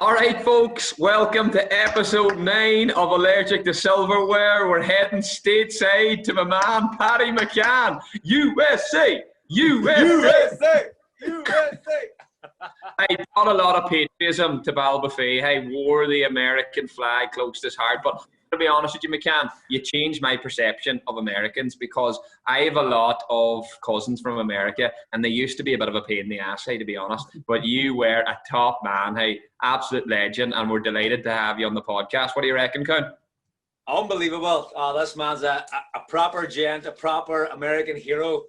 All right, folks, welcome to episode 9 of Allergic to Silverware. We're heading stateside to my man, Pat McCann. USA! USA! USA! I got a lot of patriotism to Ballybofey. I wore the American flag close to his heart, but to be honest with you, McCann, you changed my perception of Americans because I have a lot of cousins from America and they used to be a bit of a pain in the ass, hey, to be honest. But you were a top man, hey, absolute legend, and we're delighted to have you on the podcast. What do you reckon, Cowan? Unbelievable. This man's a proper gent, a proper American hero.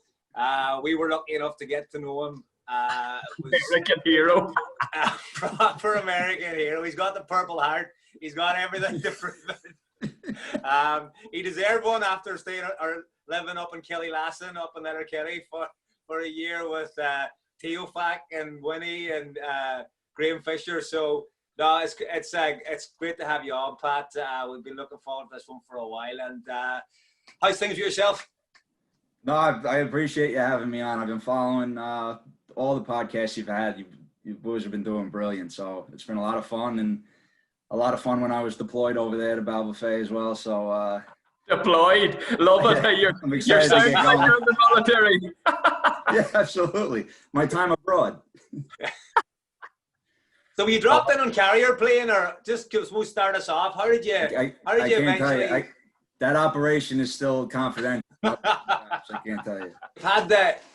We were lucky enough to get to know him. American hero. A proper American hero. He's got the Purple Heart. He's got everything to prove it. He deserved one after staying or living up in Kelly-Lasson, up in Letterkenny for a year with Tiofack and Winnie and Graham Fisher. So no, it's great to have you on, Pat. We've been looking forward to this one for a while. And how's things with yourself? No, I appreciate you having me on. I've been following all the podcasts you've had. You boys have been doing brilliant. So it's been a lot of fun, and a lot of fun when I was deployed over there to Ballybofey as well. So deployed, love it. You're sounding like you're in the military. Yeah, absolutely. My time abroad. So were you dropped in on carrier plane, or just we'll start us off? How did you eventually? That operation is still confidential. So I can't tell you.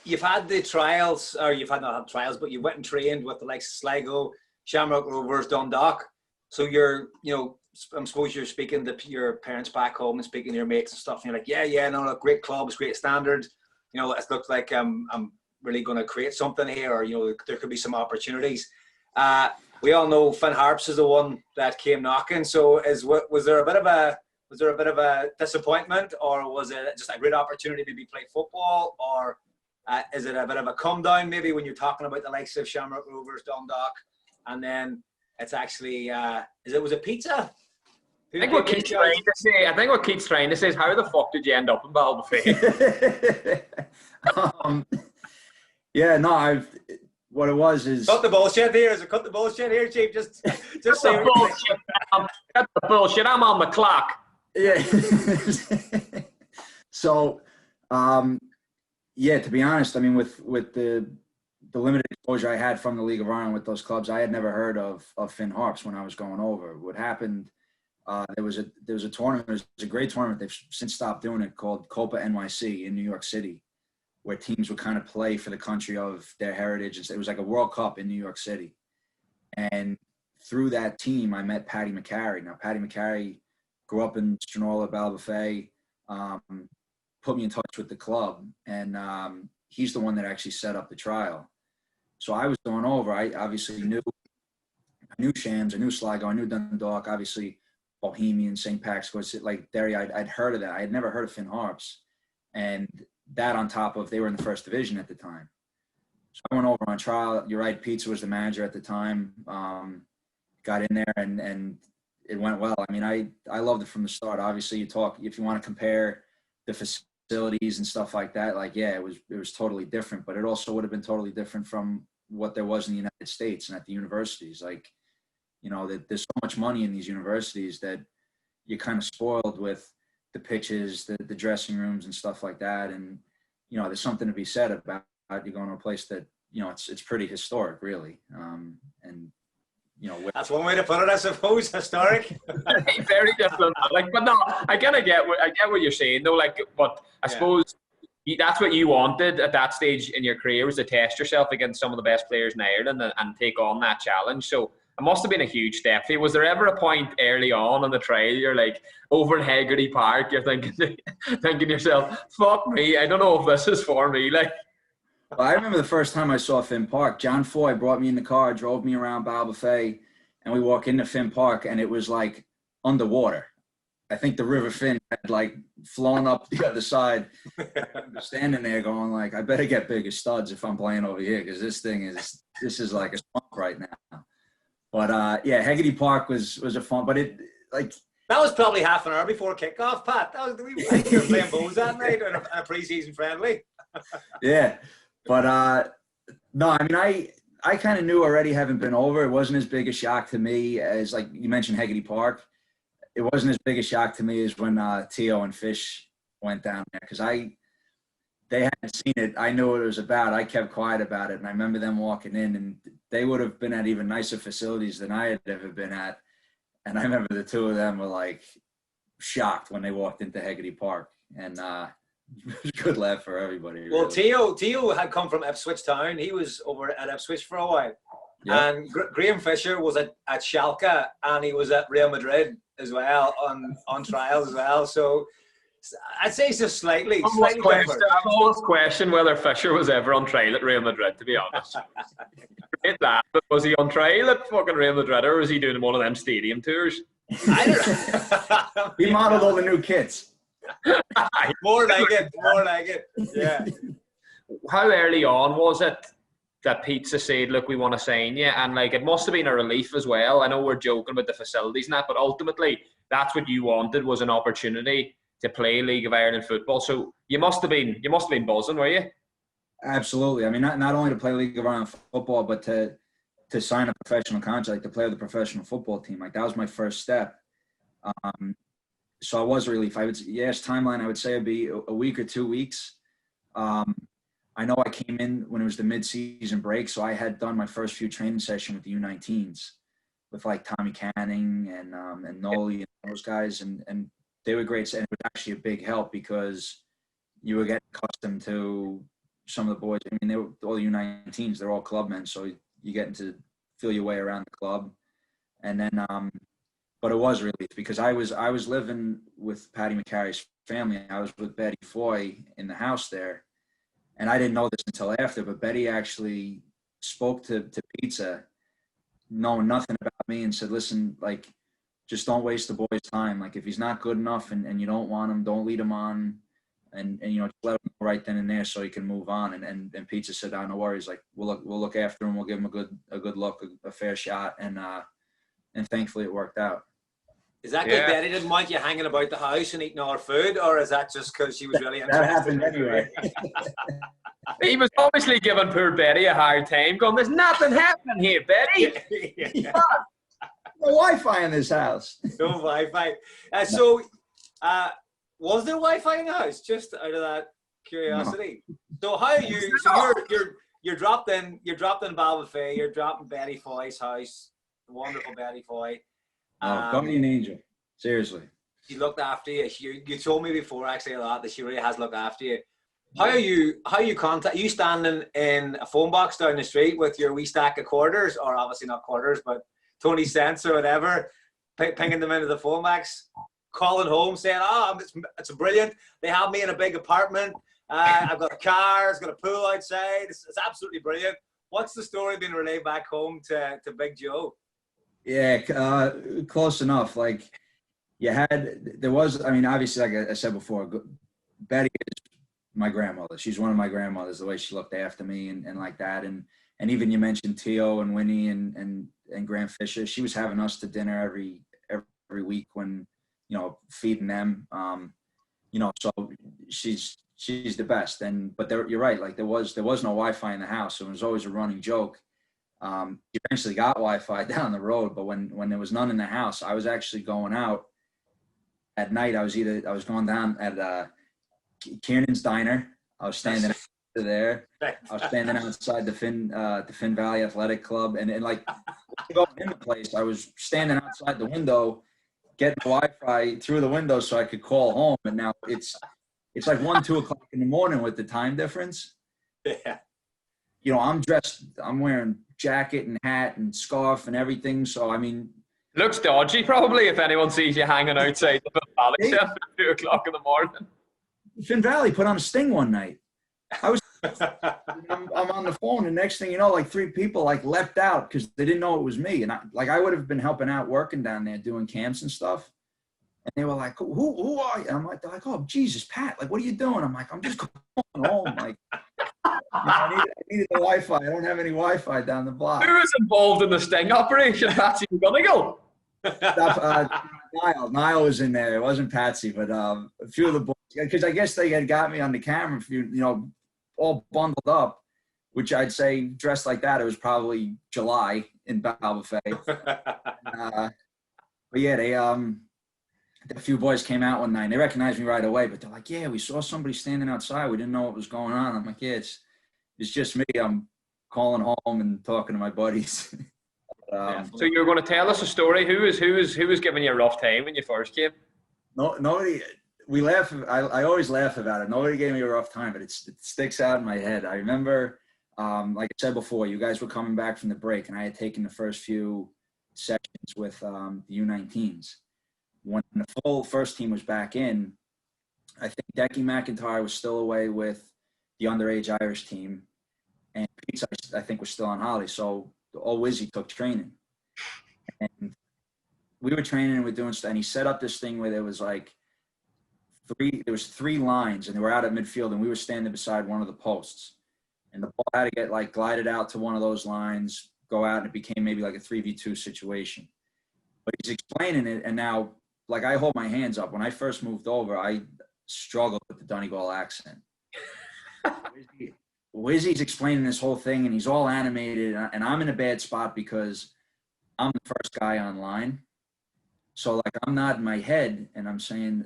You've had the trials, or you've not had trials, but you went and trained with the likes of Sligo, Shamrock Rovers, Dundalk. So I suppose you're speaking to your parents back home and speaking to your mates and stuff, and you're like, yeah, no, look, great clubs, great standards. It looks like I'm really going to create something here, or there could be some opportunities. We all know Finn Harps is the one that came knocking. So was there a bit of a disappointment, or was it just a great opportunity to maybe play football, or is it a bit of a come down maybe when you're talking about the likes of Shamrock Rovers, Dundalk, and then it's actually was it pizza? I think what Keith's trying to say is, how the fuck did you end up in Ballybofey? What it was is cut the bullshit here. Is it cut the bullshit here, Chief? Just say bullshit. Cut the bullshit. I'm on the clock. Yeah. So, to be honest, I mean, with the limited exposure I had from the League of Ireland with those clubs, I had never heard of Finn Harps when I was going over. What happened? There was a tournament. It was a great tournament. They've since stopped doing it, called Copa NYC in New York City, where teams would kind of play for the country of their heritage. It was like a World Cup in New York City. And through that team, I met Paddy McCarry. Now, Paddy McCarry grew up in Stranola, Ballybofey, put me in touch with the club, and he's the one that actually set up the trial. So I was going over. I obviously knew Shams, I knew Sligo, I knew Dundalk, obviously Bohemian, St. Pax, like Derry. I'd heard of that. I had never heard of Finn Harps. And that on top of, they were in the first division at the time. So I went over on trial. You're right, Pizza was the manager at the time. Got in there and it went well. I mean, I loved it from the start. Obviously, if you want to compare the facilities and stuff like that, it was totally different, but it also would have been totally different from what there was in the United States and at the universities. There's so much money in these universities that you're kind of spoiled with the pitches, the dressing rooms and stuff like that. And, there's something to be said about you going to a place that, it's pretty historic, really. That's one way to put it, I suppose. Historic. Very different. But no, I kind of get what you're saying, though. But I suppose that's what you wanted at that stage in your career, was to test yourself against some of the best players in Ireland and take on that challenge. So it must have been a huge step. Was there ever a point early on in the trial you're like, over in Hegarty Park, you're thinking to yourself, fuck me, I don't know if this is for me? Well, I remember the first time I saw Finn Park. John Foy brought me in the car, drove me around Ballybofey, and we walk into Finn Park, and it was like underwater. I think the River Finn had flown up the other side. Standing there going I better get bigger studs if I'm playing over here, because this is like a swamp right now. But Hegarty Park was a fun, but that was probably half an hour before kickoff, Pat. I think you were playing bowls that night in a pre-season friendly. Yeah, but no, I mean, I kind of knew already, having been over. It wasn't as big a shock to me as, like you mentioned, Hegarty Park. It wasn't as big a shock to me as when Tio and Fish went down there, because they hadn't seen it. I knew what it was about. I kept quiet about it, and I remember them walking in, and they would have been at even nicer facilities than I had ever been at. And I remember the two of them were like shocked when they walked into Hegarty Park, and it was a good laugh for everybody. Well, really. Tio had come from Ipswich Town. He was over at Ipswich for a while. Yep. And Graham Fisher was at Schalke, and he was at Real Madrid as well on trials as well. So I'd say it's just slightly different. I've always questioned whether Fisher was ever on trial at Real Madrid, to be honest. Great that, but was he on trial at fucking Real Madrid, or was he doing one of them stadium tours? I don't know. He modeled all the new kits. More like it. Yeah. How early on was it that Pizza said, look, we want to sign you? And like, it must have been a relief as well. I know we're joking about the facilities and that, but ultimately that's what you wanted, was an opportunity to play League of Ireland football. So you must have been buzzing, were you? Absolutely. I mean, not only to play League of Ireland football, but to sign a professional contract, to play with a professional football team. Like, that was my first step. So I was a relief. Timeline, I would say it'd be a week or 2 weeks. I know I came in when it was the mid-season break, so I had done my first few training sessions with the U19s, with like Tommy Canning and Noli and those guys, and they were great. And it was actually a big help, because you were getting accustomed to some of the boys. I mean, they were all U19s; they're all clubmen, so you're getting to feel your way around the club. And then, but it was a relief, because I was living with Paddy McCarry's family. I was with Betty Foy in the house there. And I didn't know this until after, but Betty actually spoke to Pizza, knowing nothing about me, and said, listen, like, just don't waste the boy's time. Like, if he's not good enough and you don't want him, don't lead him on, and you know, just let him know right then and there so he can move on. And Pizza said, oh, no worries. Like, we'll look after him. We'll give him a good look, a fair shot. And thankfully it worked out. Is that because Betty didn't want you hanging about the house and eating all her food, or is that just because she was really interested? That happened anyway. He was obviously giving poor Betty a hard time, going, there's nothing happening here, Betty. Yeah. No Wi-Fi in this house. No Wi-Fi. Was there Wi-Fi in the house? Just out of that curiosity. No. So how are you? So you're dropped in Ballybofey. You're dropped in Betty Foy's house. The wonderful Betty Foy. Guardian angel. Seriously. She looked after you. You told me before actually a lot that she really has looked after you. How are you standing in a phone box down the street with your wee stack of quarters, or obviously not quarters, but 20 cents or whatever, pinging them into the phone box, calling home saying, oh, it's brilliant. They have me in a big apartment. I've got a car, it's got a pool outside. It's absolutely brilliant. What's the story being relayed back home to Big Joe? Yeah, close enough. Like, obviously, like I said before, Betty is my grandmother. She's one of my grandmothers, the way she looked after me and like that. And even you mentioned Tio and Winnie and Graham Fisher. She was having us to dinner every week when, you know, feeding them. You know, so she's the best. But you're right. Like, there was no Wi-Fi in the house, so it was always a running joke. Eventually got Wi-Fi down the road, but when there was none in the house, I was actually going out at night. I was going down at Kiernan's Diner. I was standing out there. I was standing outside the Finn Valley Athletic Club, and like, going in the place, I was standing outside the window, getting Wi-Fi through the window so I could call home. And now it's like 1-2 o'clock in the morning with the time difference. Yeah. You know, I'm wearing jacket and hat and scarf and everything. So, I mean, looks dodgy probably if anyone sees you hanging outside the Valley at 2 o'clock in the morning. Finn Valley put on a sting one night. I'm on the phone, and next thing you know, like 3 people like leapt out because they didn't know it was me. And I would have been helping out, working down there, doing camps and stuff. And they were like, who are you? And I'm like, they're like, oh, Jesus, Pat, like, what are you doing? I'm like, I'm just going home. Like, I needed the Wi-Fi. I don't have any Wi-Fi down the block. Who was involved in the sting operation? Patsy McGonigal. Niall was in there. It wasn't Patsy, but a few of the boys, because I guess they had got me on the camera, you know, all bundled up which I'd say dressed like that, it was probably July in Ballybofey. But yeah, a few boys came out one night and they recognized me right away, but they're like, yeah, we saw somebody standing outside. We didn't know what was going on. I'm like, yeah, it's just me. I'm calling home and talking to my buddies. So you're going to tell us a story. Who was giving you a rough time when you first came? Nobody. We laugh. I always laugh about it. Nobody gave me a rough time, but it sticks out in my head. I remember, like I said before, you guys were coming back from the break, and I had taken the first few sessions with the U19s. When the full first team was back in, I think Decky McIntyre was still away with the underage Irish team, and Pete, I think, was still on holiday. So old Wizzy took training, and we were training and we're doing stuff. And he set up this thing where there was like three lines, and they were out at midfield, and we were standing beside one of the posts, and the ball had to get like glided out to one of those lines, go out, and it became maybe like a 3v2 situation. But he's explaining it, and now, like, I hold my hands up. When I first moved over, I struggled with the Donegal accent. Wizzy's explaining this whole thing, and he's all animated, and I'm in a bad spot because I'm the first guy online. So, like, I'm nodding my head, and I'm saying,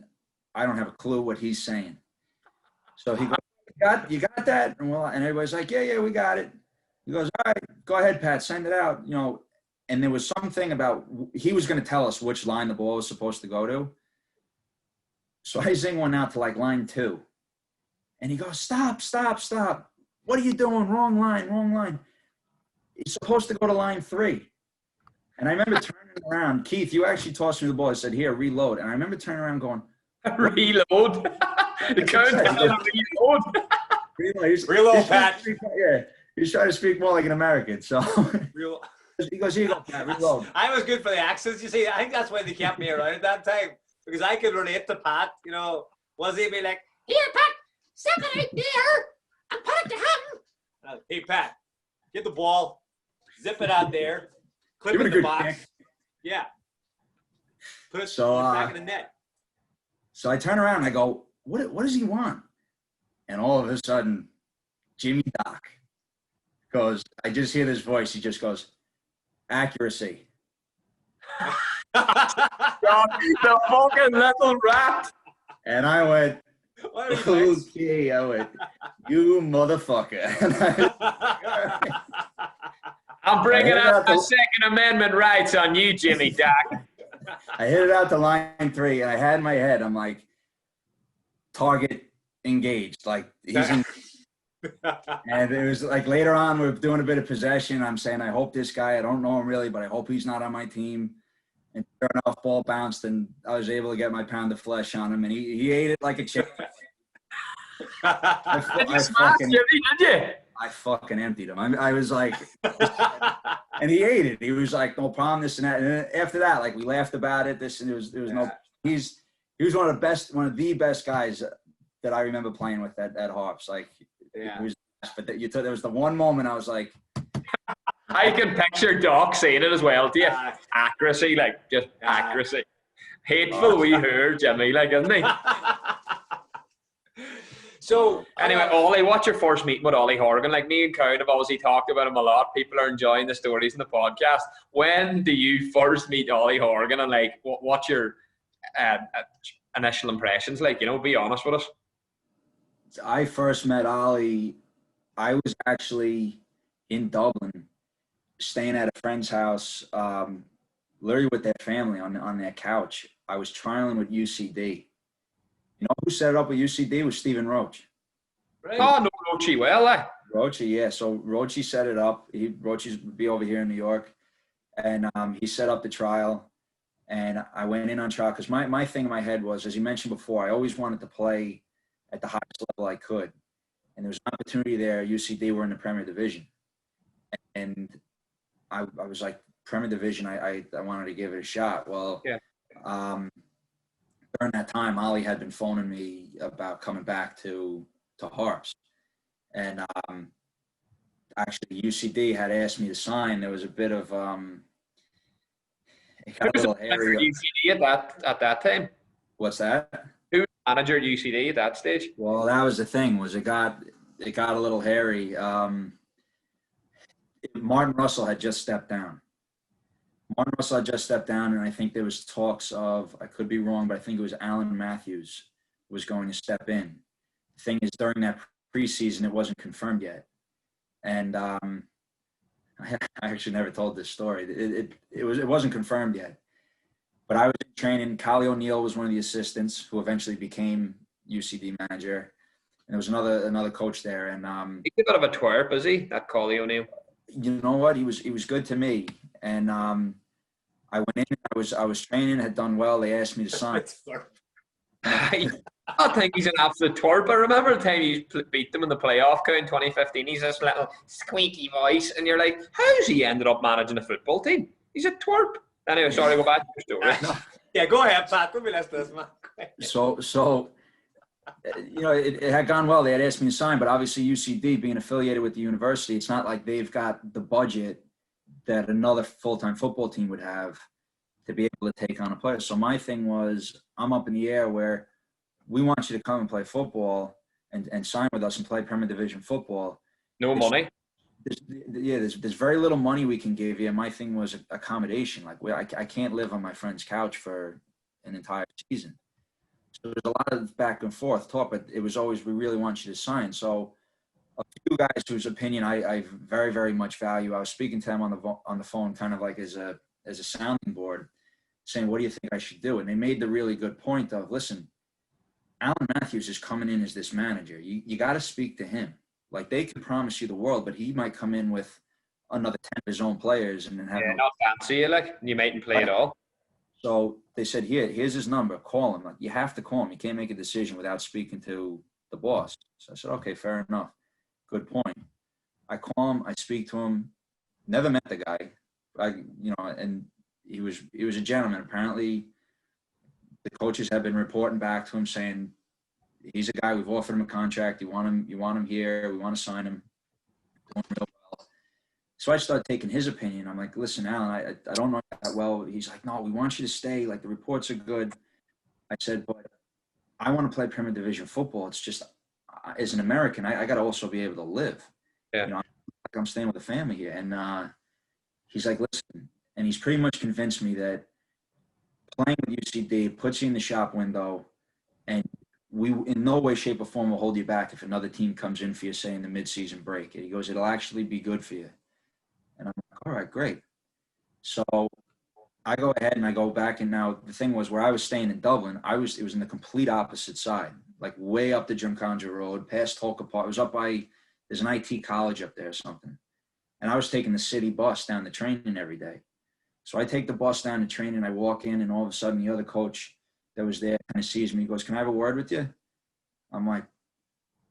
I don't have a clue what he's saying. So he goes, you got that? And everybody's like, yeah, we got it. He goes, all right, go ahead, Pat, send it out. You know, and there was something about, he was going to tell us which line the ball was supposed to go to. So I zing one out to like line 2. And he goes, stop. What are you doing? Wrong line. He's supposed to go to line 3. And I remember turning around. Keith, you actually tossed me the ball. I said, here, reload. And I remember turning around going, reload. The count reload. Reload, Pat. Yeah, he's trying to speak more like an American. So he goes, here you go, Pat, reload. I was good for the accents. You see, I think that's why they kept me around at that time, because I could relate to Pat. You know, was he be like, here, Pat, step it out there and put it to him. Hey, Pat, get the ball, zip it out there, clip it in the box. Kick. Yeah. Put it back in the net. So I turn around and I go, what does he want? And all of a sudden, Jimmy Doc goes, I just hear this voice. He just goes, accuracy. The fucking little rat. And I went, okay. I went, you motherfucker. I'm bringing out the Second Amendment rights on you, Jimmy Doc. I hit it out to line 3, and I had in my head, I'm like, target engaged. Like, he's in. And it was like later on, we're doing a bit of possession. I'm saying, I hope this guy, I don't know him really, but I hope he's not on my team. And sure enough, ball bounced, and I was able to get my pound of flesh on him, and he ate it like a chicken. Did you smash Jimmy, did you? I fucking emptied him. I was like, and he ate it. He was like, no problem, this and that. And then after that, like, we laughed about it. There was no. He was one of the best guys that I remember playing with at Harps. Like, it was. But there was the one moment I was like, I can picture Doc saying it as well. Do you? Accuracy, like, just accuracy. Hateful we heard, Jimmy, like, isn't he? So anyway, Ollie, what's your first meeting with Ollie Horgan? Like, me and Cowan have obviously talked about him a lot. People are enjoying the stories in the podcast. When do you first meet Ollie Horgan, and like, what's your initial impressions? Like, you know, be honest with us. I first met Ollie. I was actually in Dublin, staying at a friend's house, literally with their family on their couch. I was trialing with UCD. You know who set it up with UCD? It was Stephen Roach. Right. Oh, no, Roachy, well, Roachy, yeah. So Roachy set it up. Roachy's would be over here in New York. And he set up the trial. And I went in on trial because my thing in my head was, as you mentioned before, I always wanted to play at the highest level I could. And there was an opportunity there. UCD were in the Premier Division. And I was like, Premier Division, I wanted to give it a shot. Well, yeah. During that time, Ollie had been phoning me about coming back to Harps. And actually, UCD had asked me to sign. There was a bit of it got a little hairy. UCD at that time? What's that? Who was manager at UCD at that stage? Well, that was the thing. Was it got a little hairy. Martin Russell had just stepped down. Martin Russell had just stepped down, and I think there was talks of, I could be wrong, but I think it was Alan Matthews was going to step in. The thing is, during that preseason, it wasn't confirmed yet. And I actually never told this story. It wasn't confirmed yet. But I was in training. Collie O'Neill was one of the assistants who eventually became UCD manager. And there was another coach there. And he's a bit of a twerp, is he? That Collie O'Neill. You know what? He was good to me. And I went in. I was training. Had done well. They asked me to sign. I think he's an absolute twerp. I remember the time he beat them in the playoff in 2015. He's this little squeaky voice, and you're like, how's he ended up managing a football team? He's a twerp. Anyway, sorry, go back to your story. Yeah, go ahead, Pat. Let me listen to this, man. So you know, it had gone well. They had asked me to sign, but obviously UCD, being affiliated with the university, it's not like they've got the budget that another full-time football team would have to be able to take on a player. So my thing was, I'm up in the air where we want you to come and play football and sign with us and play Premier Division football. No money. There's very little money we can give you. My thing was accommodation. Like I can't live on my friend's couch for an entire season. So there's a lot of back and forth talk, but it was always, we really want you to sign. So a few guys whose opinion I very, very much value, I was speaking to them on the phone, kind of like as a sounding board, saying, what do you think I should do? And they made the really good point of, listen, Alan Matthews is coming in as this manager. You got to speak to him. Like, they can promise you the world, but he might come in with another 10 of his own players and then have not fancy you, like, you mightn't play at all. So they said, here's his number. Call him. Like, you have to call him. You can't make a decision without speaking to the boss. So I said, okay, fair enough. Good point. I call him. I speak to him. Never met the guy. And he was a gentleman. Apparently, the coaches have been reporting back to him saying, he's a guy, we've offered him a contract. You want him here. We want to sign him. Doing real well. So I started taking his opinion. I'm like, listen, Alan, I don't know that well. He's like, no, we want you to stay. Like, the reports are good. I said, but I want to play Premier Division football. It's just, as an American, I got to also be able to live. Yeah. You know, I'm staying with the family here. And he's like, listen, and he's pretty much convinced me that playing with UCD puts you in the shop window, and we in no way, shape, or form will hold you back if another team comes in for you, say, in the midseason break. And he goes, it'll actually be good for you. And I'm like, all right, great. So I go ahead and I go back, and now the thing was, where I was staying in Dublin, it was in the complete opposite side, like way up the Drumcondra Road, past Holker Park. It was up by, there's an IT college up there or something. And I was taking the city bus down to training every day. So I take the bus down to training, I walk in, and all of a sudden the other coach that was there kind of sees me. He goes, can I have a word with you? I'm like,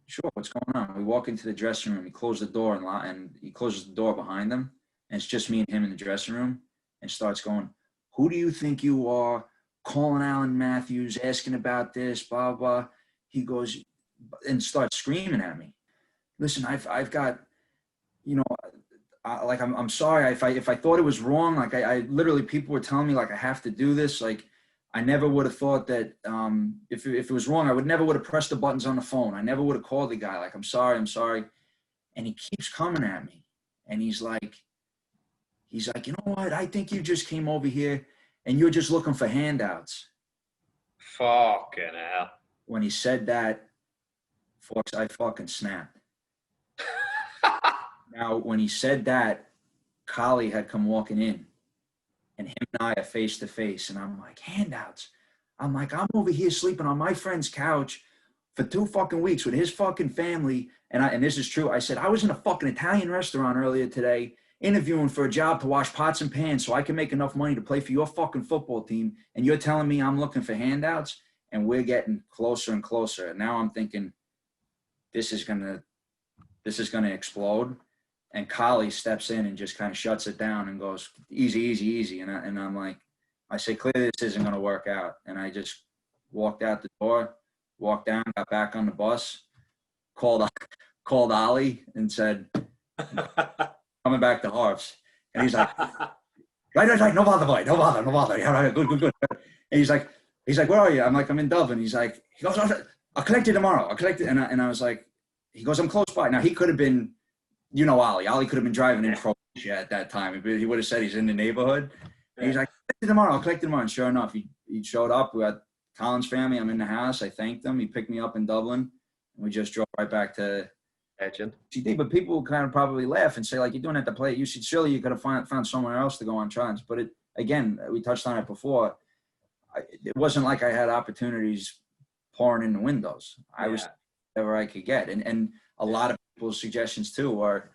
sure, what's going on? We walk into the dressing room. He closed the door, and he closes the door behind him. And it's just me and him in the dressing room, and starts going, who do you think you are, calling Alan Matthews, asking about this, blah, blah. He goes, and starts screaming at me. Listen, I've got, you know, I'm sorry if I thought it was wrong. Like, I literally, people were telling me, like, I have to do this. Like, I never would have thought that if it was wrong, I never would have pressed the buttons on the phone. I never would have called the guy. Like, I'm sorry. And he keeps coming at me. And he's like, you know what? I think you just came over here and you're just looking for handouts. Fucking hell. When he said that, folks, I fucking snapped. Now, when he said that, Collie had come walking in, and him and I are face to face, and I'm like, handouts. I'm like, I'm over here sleeping on my friend's couch for 2 fucking weeks with his fucking family, and this is true. I said, I was in a fucking Italian restaurant earlier today interviewing for a job to wash pots and pans so I can make enough money to play for your fucking football team, and you're telling me I'm looking for handouts? And we're getting closer and closer, and now I'm thinking, this is gonna explode. And Collie steps in and just kind of shuts it down and goes, easy, easy, easy. And I'm like, I say, clearly this isn't going to work out. And I just walked out the door, walked down, got back on the bus, called Ollie and said, coming back to Harps. And he's like, right, no bother, boy, no bother. Yeah, right, good. And he's like, where are you? I'm like, I'm in Dublin. He goes, I'll collect you tomorrow. I'll collect it. And I was like, he goes, I'm close by. Now, he could have been you know Ollie. Ollie could have been driving in Croatia at that time. He would have said he's in the neighborhood. And he's like, I'll collect it tomorrow. And sure enough, he showed up. We had Colin's family. I'm in the house. I thanked him. He picked me up in Dublin. And we just drove right back to GD. But people kind of probably laugh and say, like, you're doing it to play. Surely you could have found somewhere else to go on trials. But again, we touched on it before. It wasn't like I had opportunities pouring in the windows. I was whatever I could get. And a lot of people's suggestions too are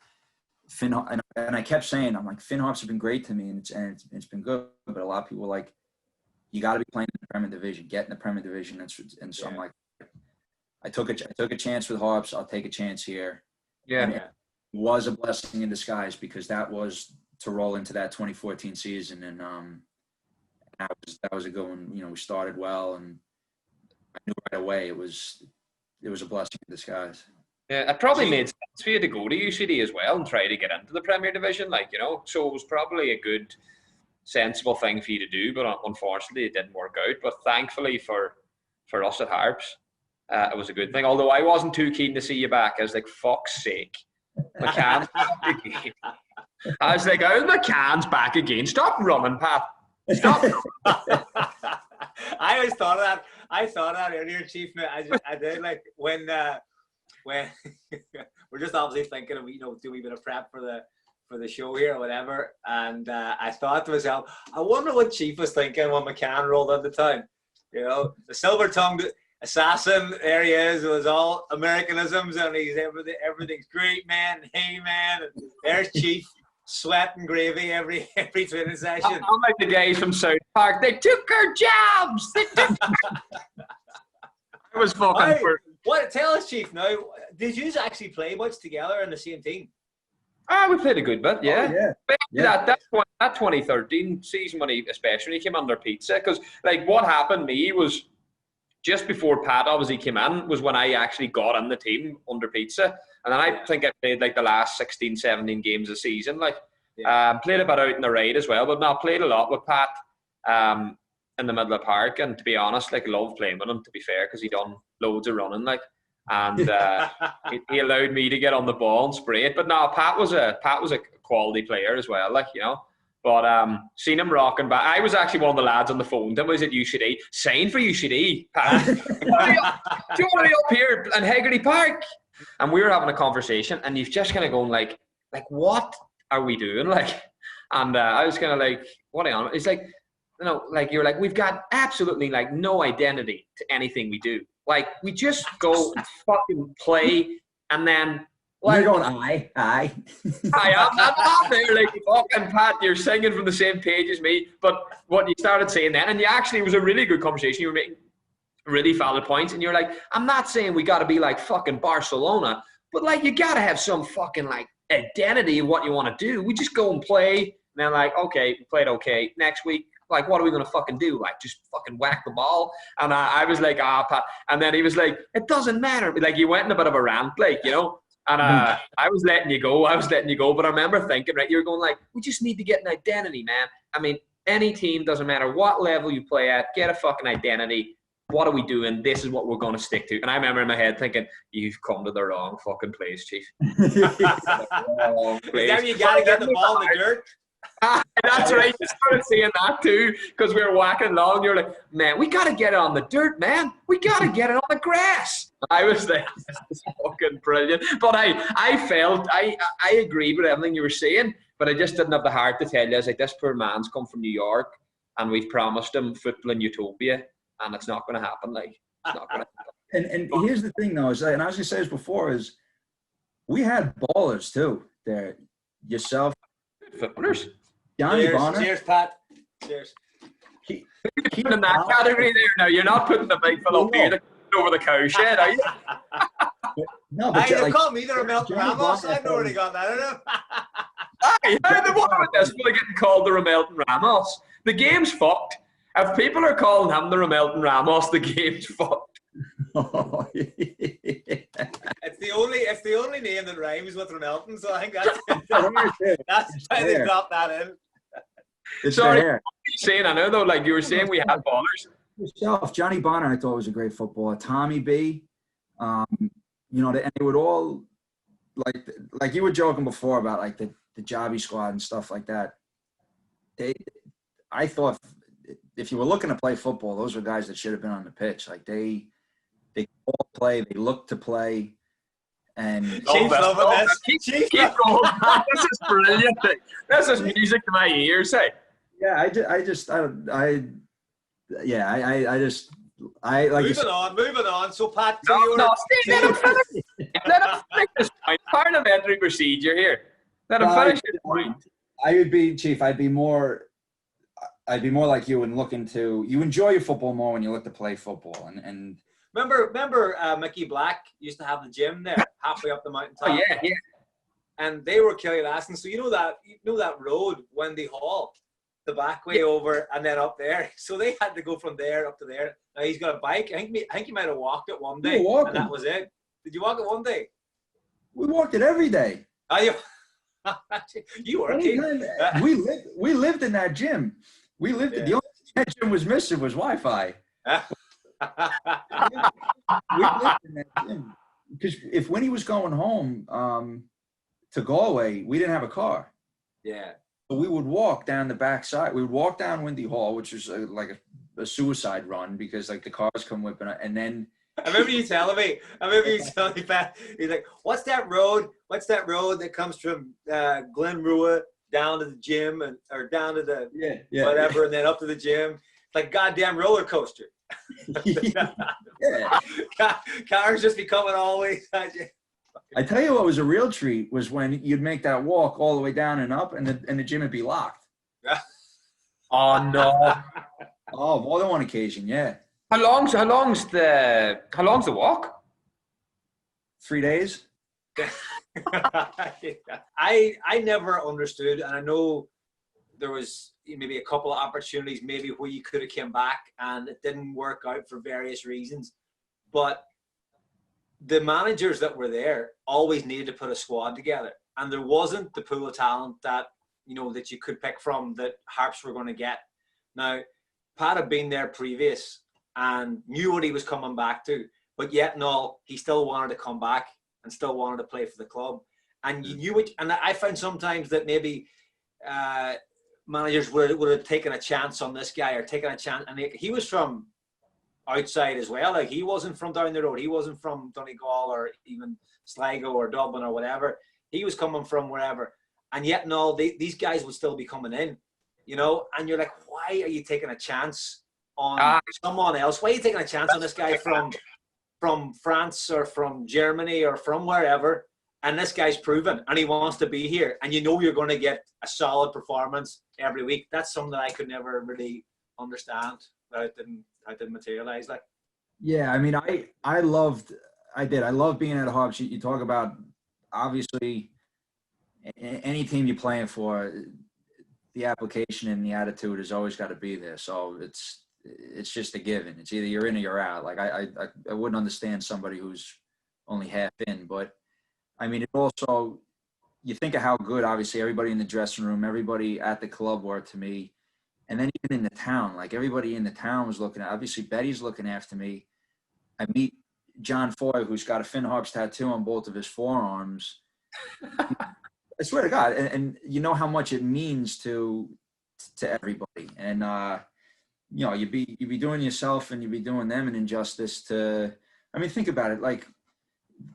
Finn, and I kept saying, I'm like, Finn Harps have been great to me, and it's been good. But a lot of people are like, you got to be playing in the Premier Division, get in the Premier Division. And so I'm like, I took a chance with Harps. I'll take a chance here. Yeah, it was a blessing in disguise, because that was to roll into that 2014 season, and that was a good one. You know, we started well, and I knew right away it was a blessing in disguise. Yeah, it probably made sense for you to go to UCD as well and try to get into the Premier Division, like, you know. So it was probably a good, sensible thing for you to do, but unfortunately it didn't work out. But thankfully for us at Harps, it was a good thing. Although I wasn't too keen to see you back. I was like, fuck's sake, McCann's back again. I was like, oh, McCann's back again. Stop running, Pat. Stop. I always thought of that. I thought of that earlier, Chief. I did, like, when we're just obviously thinking of, you know, do a bit of prep for the show here or whatever, and I thought to myself, I wonder what Chief was thinking when McCann rolled into town. You know, the silver-tongued assassin, there he is. It was all Americanisms, and he's everything's great, man. Hey, man, and there's Chief, sweat and gravy every training session. I'm like the guys from South Park. They took our jobs. It was fucking. What? Tell us, Chief. Now, did you actually play much together in the same team? We played a good bit, yeah. Oh, yeah. That 2013 season, when he came under Pizza, because, like, what happened to me was just before Pat obviously came in was when I actually got in the team under Pizza, and then I think I played like the last 16, 17 games of the season, like, played a bit out in the raid as well, but no, played a lot with Pat in the middle of the park, and to be honest, like, loved playing with him, to be fair, because he done loads of running, like. And he allowed me to get on the ball and spray it. But no, Pat was a quality player as well, like, you know. But seen him rocking back. I was actually one of the lads on the phone that was at UCD, signed for UCD, Pat. Do you want to be up here in Hegarty Park? And we were having a conversation, and you've just kind of going like, what are we doing? Like, and I was kind of like, what are you on? It's like, you know, like, you're like, we've got absolutely like no identity to anything we do. Like, we just go and fucking play, and then, like, you're going, I am not there, like, fucking Pat, you're singing from the same page as me. But what you started saying then, and you actually, it was a really good conversation, you were making really valid points, and you're like, I'm not saying we got to be like fucking Barcelona, but, like, you got to have some fucking, like, identity of what you want to do. We just go and play, and then, like, okay, we played okay. Next week, like, what are we going to fucking do? Like, just fucking whack the ball? And I was like, Pat. And then he was like, it doesn't matter. Like, he went in a bit of a rant, like, you know. And I was letting you go. But I remember thinking, right, you're going like, we just need to get an identity, man. I mean, any team, doesn't matter what level you play at, get a fucking identity. What are we doing? This is what we're going to stick to. And I remember in my head thinking, you've come to the wrong fucking place, Chief. Wrong place. Then you got to get the ball in the dirt. That's right. You started saying that too, because we were whacking along. You're like, man, we got to get it on the dirt, man. We got to get it on the grass. I was like, this is fucking brilliant. But I felt, I agreed with everything you were saying, but I just didn't have the heart to tell you. I was like, this poor man's come from New York, and we've promised him football in utopia, and it's not going to happen. Like, it's not going to happen. And here's the thing, though, is, and I was going to say this before, is we had ballers too there. Yourself, footballers. Johnny Bonner. Cheers, Pat. Cheers. Keep in that category there now. You're not putting the big fellow beard over the cow shed, are you? No, but they call me the Ramelton Ramos. I've already got that, I know. Aye, the one with this will getting called the Ramelton Ramos. The game's fucked. If people are calling him the Ramelton Ramos, the game's fucked. It's the only name that rhymes with Ramelton, so I think that's why they dropped that in. Sorry, saying, I know though, like you were saying, we had ballers. Yourself, Johnny Bonner, I thought was a great footballer. Tommy B, you know, and they would all like you were joking before about like the Jobby squad and stuff like that. I thought if you were looking to play football, those were guys that should have been on the pitch. Like they all play, they look to play, and Chief's loving this. Keep going, man. This is brilliant. This is music to my ears. Hey. Yeah, I just Moving on. So Pat, No, Steve, let him finish. Let him finish this point. Parliamentary procedure here. Let him finish his point. I would be, Chief. I'd be more like you and you enjoy your football more when you look to play football. And remember Mickey Black used to have the gym there halfway up the mountaintop. Oh yeah. And they were Kelly Laston. So you know that road, Wendy Hall, the back way over and then up there. So they had to go from there up to there. Now he's got a bike. I think he might have walked it one day, and that was it. Did you walk it one day? We walked it every day. You were a kid. We lived in that gym. The only thing that gym was missing was Wi-Fi. We lived in that gym because if when he was going home to Galway, we didn't have a car. Yeah. So we would walk down the backside. We would walk down Windy Hall, which was like a suicide run because like the cars come whipping up, and then. I remember you telling me, Pat, he's like, what's that road that comes from Glenrua down to the gym or down to the whatever, and then up to the gym? It's like goddamn roller coaster. Cars just be coming all the way. I tell you what was a real treat was when you'd make that walk all the way down and up, and the gym would be locked. Oh no! Oh, more than one occasion, yeah. How long's the walk? 3 days. I never understood, and I know there was maybe a couple of opportunities maybe where you could have came back and it didn't work out for various reasons, but the managers that were there always needed to put a squad together, and there wasn't the pool of talent that that you could pick from that Harps were going to get. Now, Pat had been there previous and knew what he was coming back to, but yet no, he still wanted to come back and still wanted to play for the club. And you knew it. And I found sometimes that maybe managers would have taken a chance on this guy or taken a chance. And he was from outside as well. Like he wasn't from down the road. He wasn't from Donegal or even Sligo or Dublin or whatever. He was coming from wherever. And yet no, these guys would still be coming in, and you're like, why are you taking a chance on someone else? Why are you taking a chance on this guy from France or from Germany or from wherever? And this guy's proven and he wants to be here, and you're going to get a solid performance every week. That's something that I could never really understand. That it didn't materialize. Like, yeah, I mean, I loved being at Harps. You talk about obviously any team you're playing for, the application and the attitude has always got to be there. So it's just a given. It's either you're in or you're out. Like I wouldn't understand somebody who's only half in, but I mean, it also, you think of how good, obviously, everybody in the dressing room, everybody at the club were to me. And then even in the town, like everybody in the town was looking at, obviously Betty's looking after me. I meet John Foy, who's got a Finn Harps tattoo on both of his forearms. I swear to God. And you know how much it means to everybody. And, you'd be doing yourself and you'd be doing them an injustice to, I mean, think about it. Like,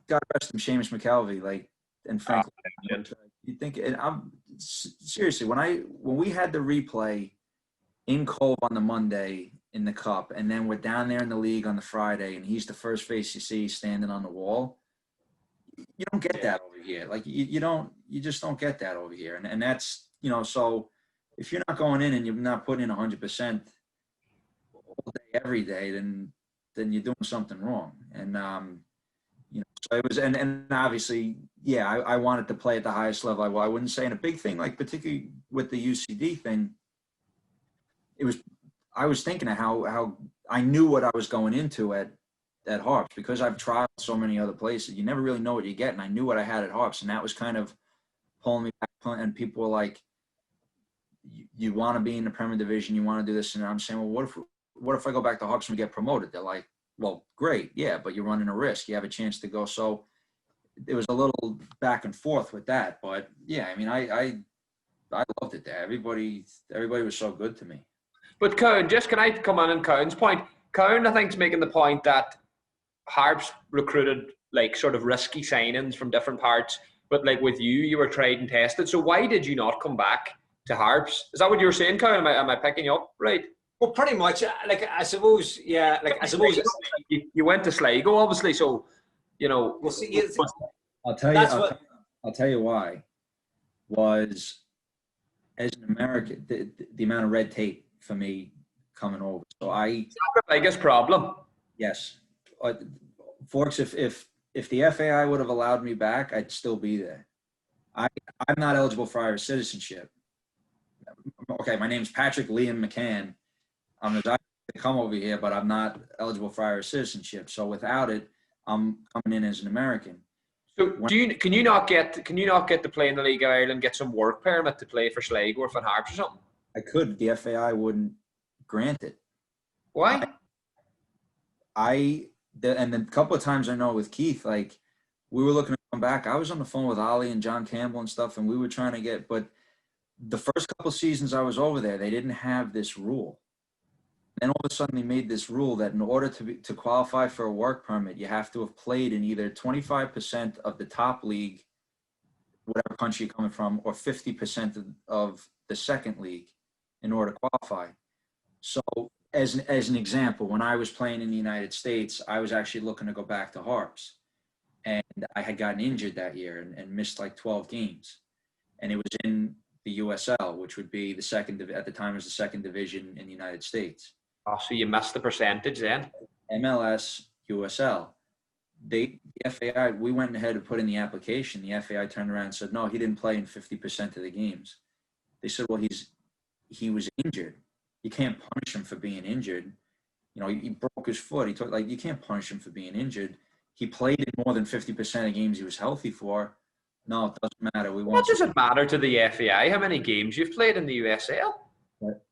God rest him, Seamus McKelvey, like, and Frank. You think, and I'm seriously, when we had the replay in Cove on the Monday in the Cup, and then we're down there in the league on the Friday, and he's the first face you see standing on the wall. You don't get that over here. Like you just don't get that over here. And that's, so if you're not going in and you're not putting in 100% all day, every day, then you're doing something wrong. And, so it was, and obviously, yeah, I wanted to play at the highest level. I wouldn't say, and a big thing, like particularly with the UCD thing, I was thinking of how I knew what I was going into at Harps, because I've tried so many other places. You never really know what you get, and I knew what I had at Harps, and that was kind of pulling me back. And people were like, "You want to be in the Premier Division? You want to do this?" And I'm saying, "Well, what if I go back to Harps and we get promoted?" They're like, "Well, great, yeah, but you're running a risk. You have a chance to go." So it was a little back and forth with that. But yeah, I mean, I loved it there. Everybody was so good to me. But Cowan, just can I come on Cowan's point? Cowan, I think, is making the point that Harps recruited like sort of risky signings from different parts, but like with you were tried and tested. So why did you not come back to Harps? Is that what you were saying, Cowan? Am I picking you up right? Well, pretty much. Like I suppose, yeah. Like I suppose you went to Sligo, obviously. So you know. We'll see. I'll tell you. I'll tell you why. Was as an American, the amount of red tape for me coming over. So it's not the biggest problem. Yes. Forks, if the FAI would have allowed me back, I'd still be there. I'm not eligible for Irish citizenship. Okay, my name's Patrick Liam McCann. I'm designed to come over here, but I'm not eligible for Irish citizenship. So without it, I'm coming in as an American. So can you not get to play in the League of Ireland, get some work permit to play for Sligo or for Harps or something? I could. The FAI wouldn't grant it. Why? And then a couple of times I know with Keith, like we were looking to come back. I was on the phone with Ollie and John Campbell and stuff, and we were trying to get, but the first couple of seasons I was over there, they didn't have this rule. Then all of a sudden they made this rule that in order to qualify for a work permit, you have to have played in either 25% of the top league, whatever country you're coming from, or 50% of the second league in order to qualify. So as an example, when I was playing in the United States, I was actually looking to go back to Harps. And I had gotten injured that year and missed like 12 games. And it was in the USL, which would be the second, at the time it was the second division in the United States. Oh, so you missed the percentage then? MLS, USL. The FAI, we went ahead and put in the application. The FAI turned around and said, no, he didn't play in 50% of the games. They said, well, he was injured. You can't punish him for being injured. You know, he broke his foot. He took, like, you can't punish him for being injured. He played in more than 50% of games he was healthy for. No, it doesn't matter. What does it matter to the FAI how many games you've played in the USL?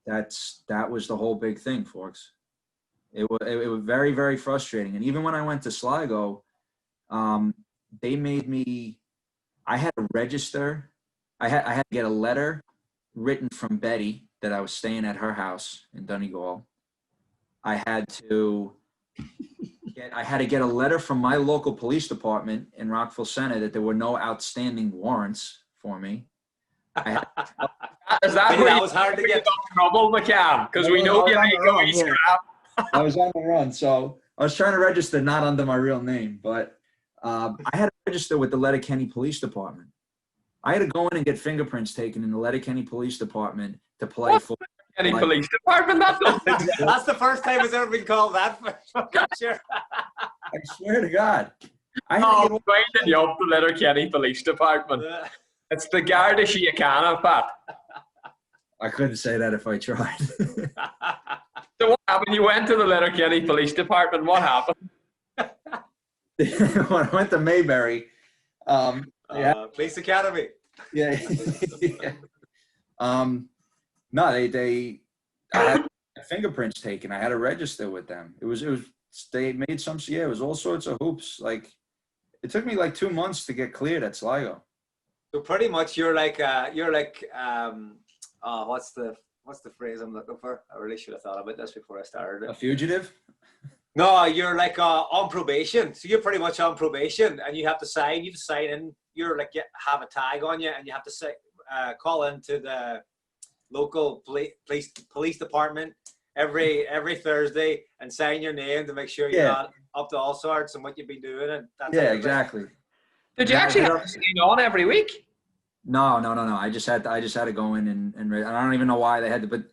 That was the whole big thing, folks. It was very, very frustrating. And even when I went to Sligo, they made me, I had to register. I had to get a letter written from Betty that I was staying at her house in Donegal. I had to get a letter from my local police department in Rockville Center that there were no outstanding warrants for me. Is that that was hard to get trouble, McCann? Because we know you make going scrap. I was on the run, so I was trying to register not under my real name, but I had to register with the Letterkenny Police Department. I had to go in and get fingerprints taken in the Letterkenny Police Department to play for. Any police department? That's the first time it's ever been called that. Sure. I swear to God. I'm winding you up the Letterkenny Police Department. It's the Garda Síochána, Pat. I couldn't say that if I tried. So what happened? You went to the Letterkenny Police Department. What happened? When I went to Maybury, Police Academy. Yeah. No, I had fingerprints taken. I had to register with them. They made some, it was all sorts of hoops. Like, it took me like 2 months to get cleared at Sligo. So pretty much you're like what's the phrase I'm looking for? I really should have thought about this before I started. A fugitive? No, you're like on probation. So you're pretty much on probation, and you have to sign in. You're like, have a tag on you, and you have to say, call into the local police department every Thursday and sign your name to make sure you're not up to all sorts and what you've been doing. And that's exactly. Did you actually have to sign on every week? No. I just had to go in and I don't even know why they had to, but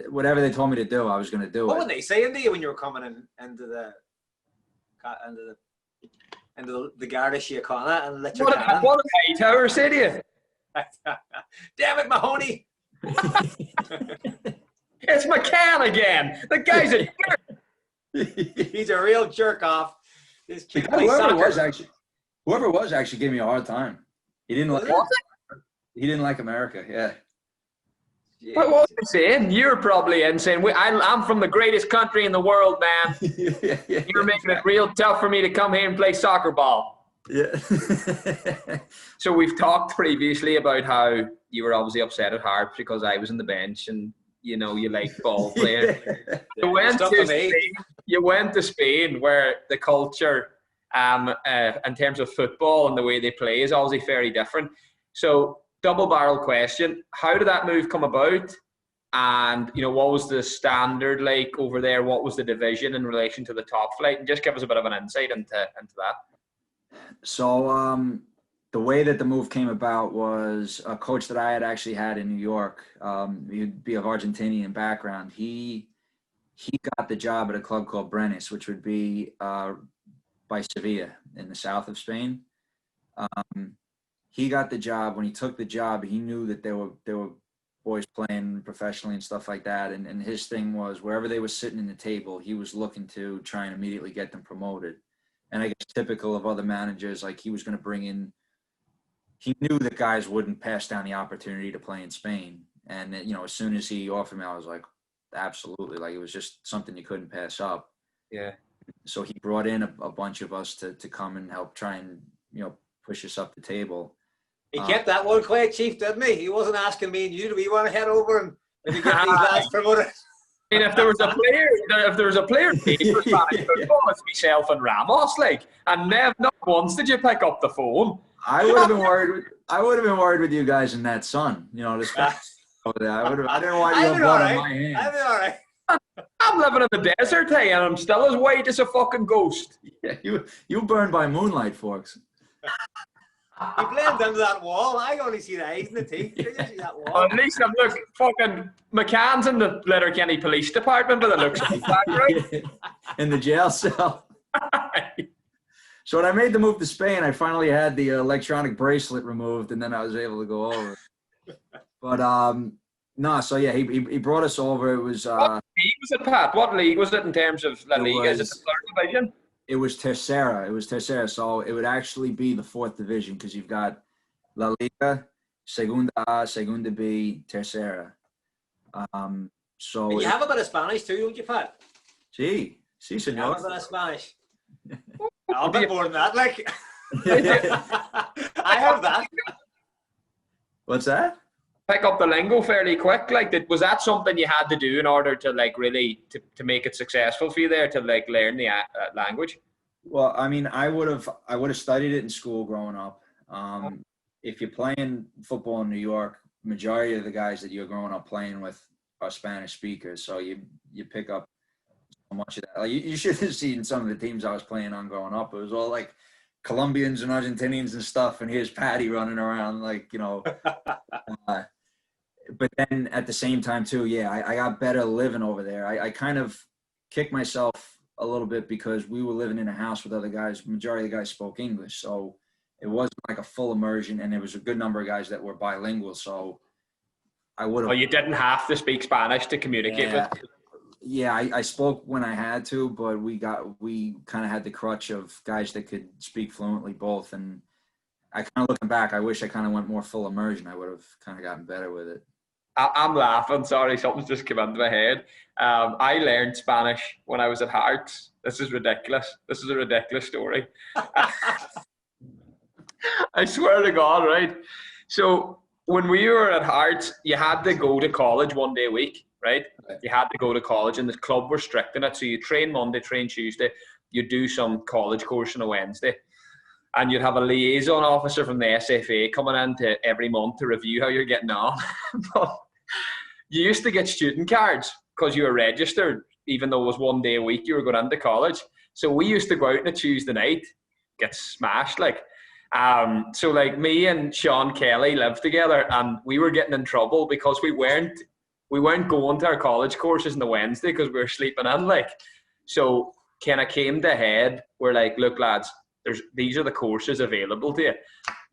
whatever they told me to do, I was going to do it. What were they saying to you when you were coming into the Garda Síochána and let your what did Hightower say to you? Damn it, Mahoney! It's McCann again. The guy's a jerk. He's a real jerk off. This kid whoever was actually gave me a hard time. He didn't like America. Yeah. What was he saying? You're probably in saying, I'm from the greatest country in the world, man. You're making it real tough for me to come here and play soccer ball. Yeah. So we've talked previously about how you were obviously upset at Harps because I was on the bench and, you know, you like ball playing. You went to Spain where the culture in terms of football and the way they play is obviously very different. So double barrel question, how did that move come about? And, you know, what was the standard like over there? What was the division in relation to the top flight? And just give us a bit of an insight into that. So the way that the move came about was a coach that I had actually had in New York. He'd be of Argentinian background. He got the job at a club called Brenes, which would be by Sevilla in the south of Spain. He got the job. When he took the job, he knew that there were boys playing professionally and stuff like that. And his thing was wherever they were sitting in the table, he was looking to try and immediately get them promoted. And I guess typical of other managers, like he was going to bring in, he knew that guys wouldn't pass down the opportunity to play in Spain. And, you know, as soon as he offered me, I was like, absolutely. Like it was just something you couldn't pass up. Yeah. So he brought in a bunch of us to come and help try and, you know, push us up the table. He kept that one quiet, Chief, didn't he? He wasn't asking me and you, do we want to head over and maybe get these lads promoted? I mean, if there was a player paid for Spanish football, it's myself and Ramos, like, and not once did you pick up the phone. I would have been worried with you guys in that sun. You know, I didn't want you on blood on my hands. I'd be all right. I'm living in the desert, hey, and I'm still as white as a fucking ghost. Yeah, you burned by moonlight, folks. You blend into that wall. I only see the eyes and the teeth. You just see that wall. Well, at least I'm fucking McCann's in the Letterkenny Police Department, but it looks like that, right? In the jail cell. So when I made the move to Spain, I finally had the electronic bracelet removed, and then I was able to go over. But no, so yeah, he brought us over. It was what league was it, Pat? What league was it in terms of La Liga? Is it the third division? It was Tercera. So it would actually be the fourth division because you've got La Liga, Segunda A, Segunda B, Tercera. So and you have a bit of Spanish too, don't you, Pat? Sí, señor. You have a bit of Spanish. I'll be more than that, like. I have that. What's that? Pick up the lingo fairly quick. Like, was that something you had to do in order to like really to make it successful for you there to like learn the language? Well, I mean, I would have studied it in school growing up. If you're playing football in New York, majority of the guys that you're growing up playing with are Spanish speakers, so you pick up so much of that. Like, you should have seen some of the teams I was playing on growing up. It was all like Colombians and Argentinians and stuff, and here's Patty running around like, you know. But then at the same time too, yeah, I got better living over there. I kind of kicked myself a little bit because we were living in a house with other guys. Majority of the guys spoke English, so it wasn't like a full immersion, and there was a good number of guys that were bilingual. So I would have. Well, you didn't have to speak Spanish to communicate with. Yeah, I spoke when I had to, but we kind of had the crutch of guys that could speak fluently both. And I kind of looking back, I wish I kind of went more full immersion. I would have kind of gotten better with it. I'm laughing. Sorry, something's just come into my head. I learned Spanish when I was at Harps. This is ridiculous. This is a ridiculous story. I swear to God, right? So when we were at Harps, you had to go to college one day a week, right? You had to go to college, and the club were strict in it. So you train Monday, train Tuesday. You do some college course on a Wednesday. And you'd have a liaison officer from the SFA coming in every month to review how you're getting on. But you used to get student cards because you were registered, even though it was one day a week you were going into college. So we used to go out on a Tuesday night, get smashed, like. So like me and Sean Kelly lived together, and we were getting in trouble because we weren't going to our college courses on the Wednesday because we were sleeping in, like. So kind of came to head. We're like, look, lads, these are the courses available to you.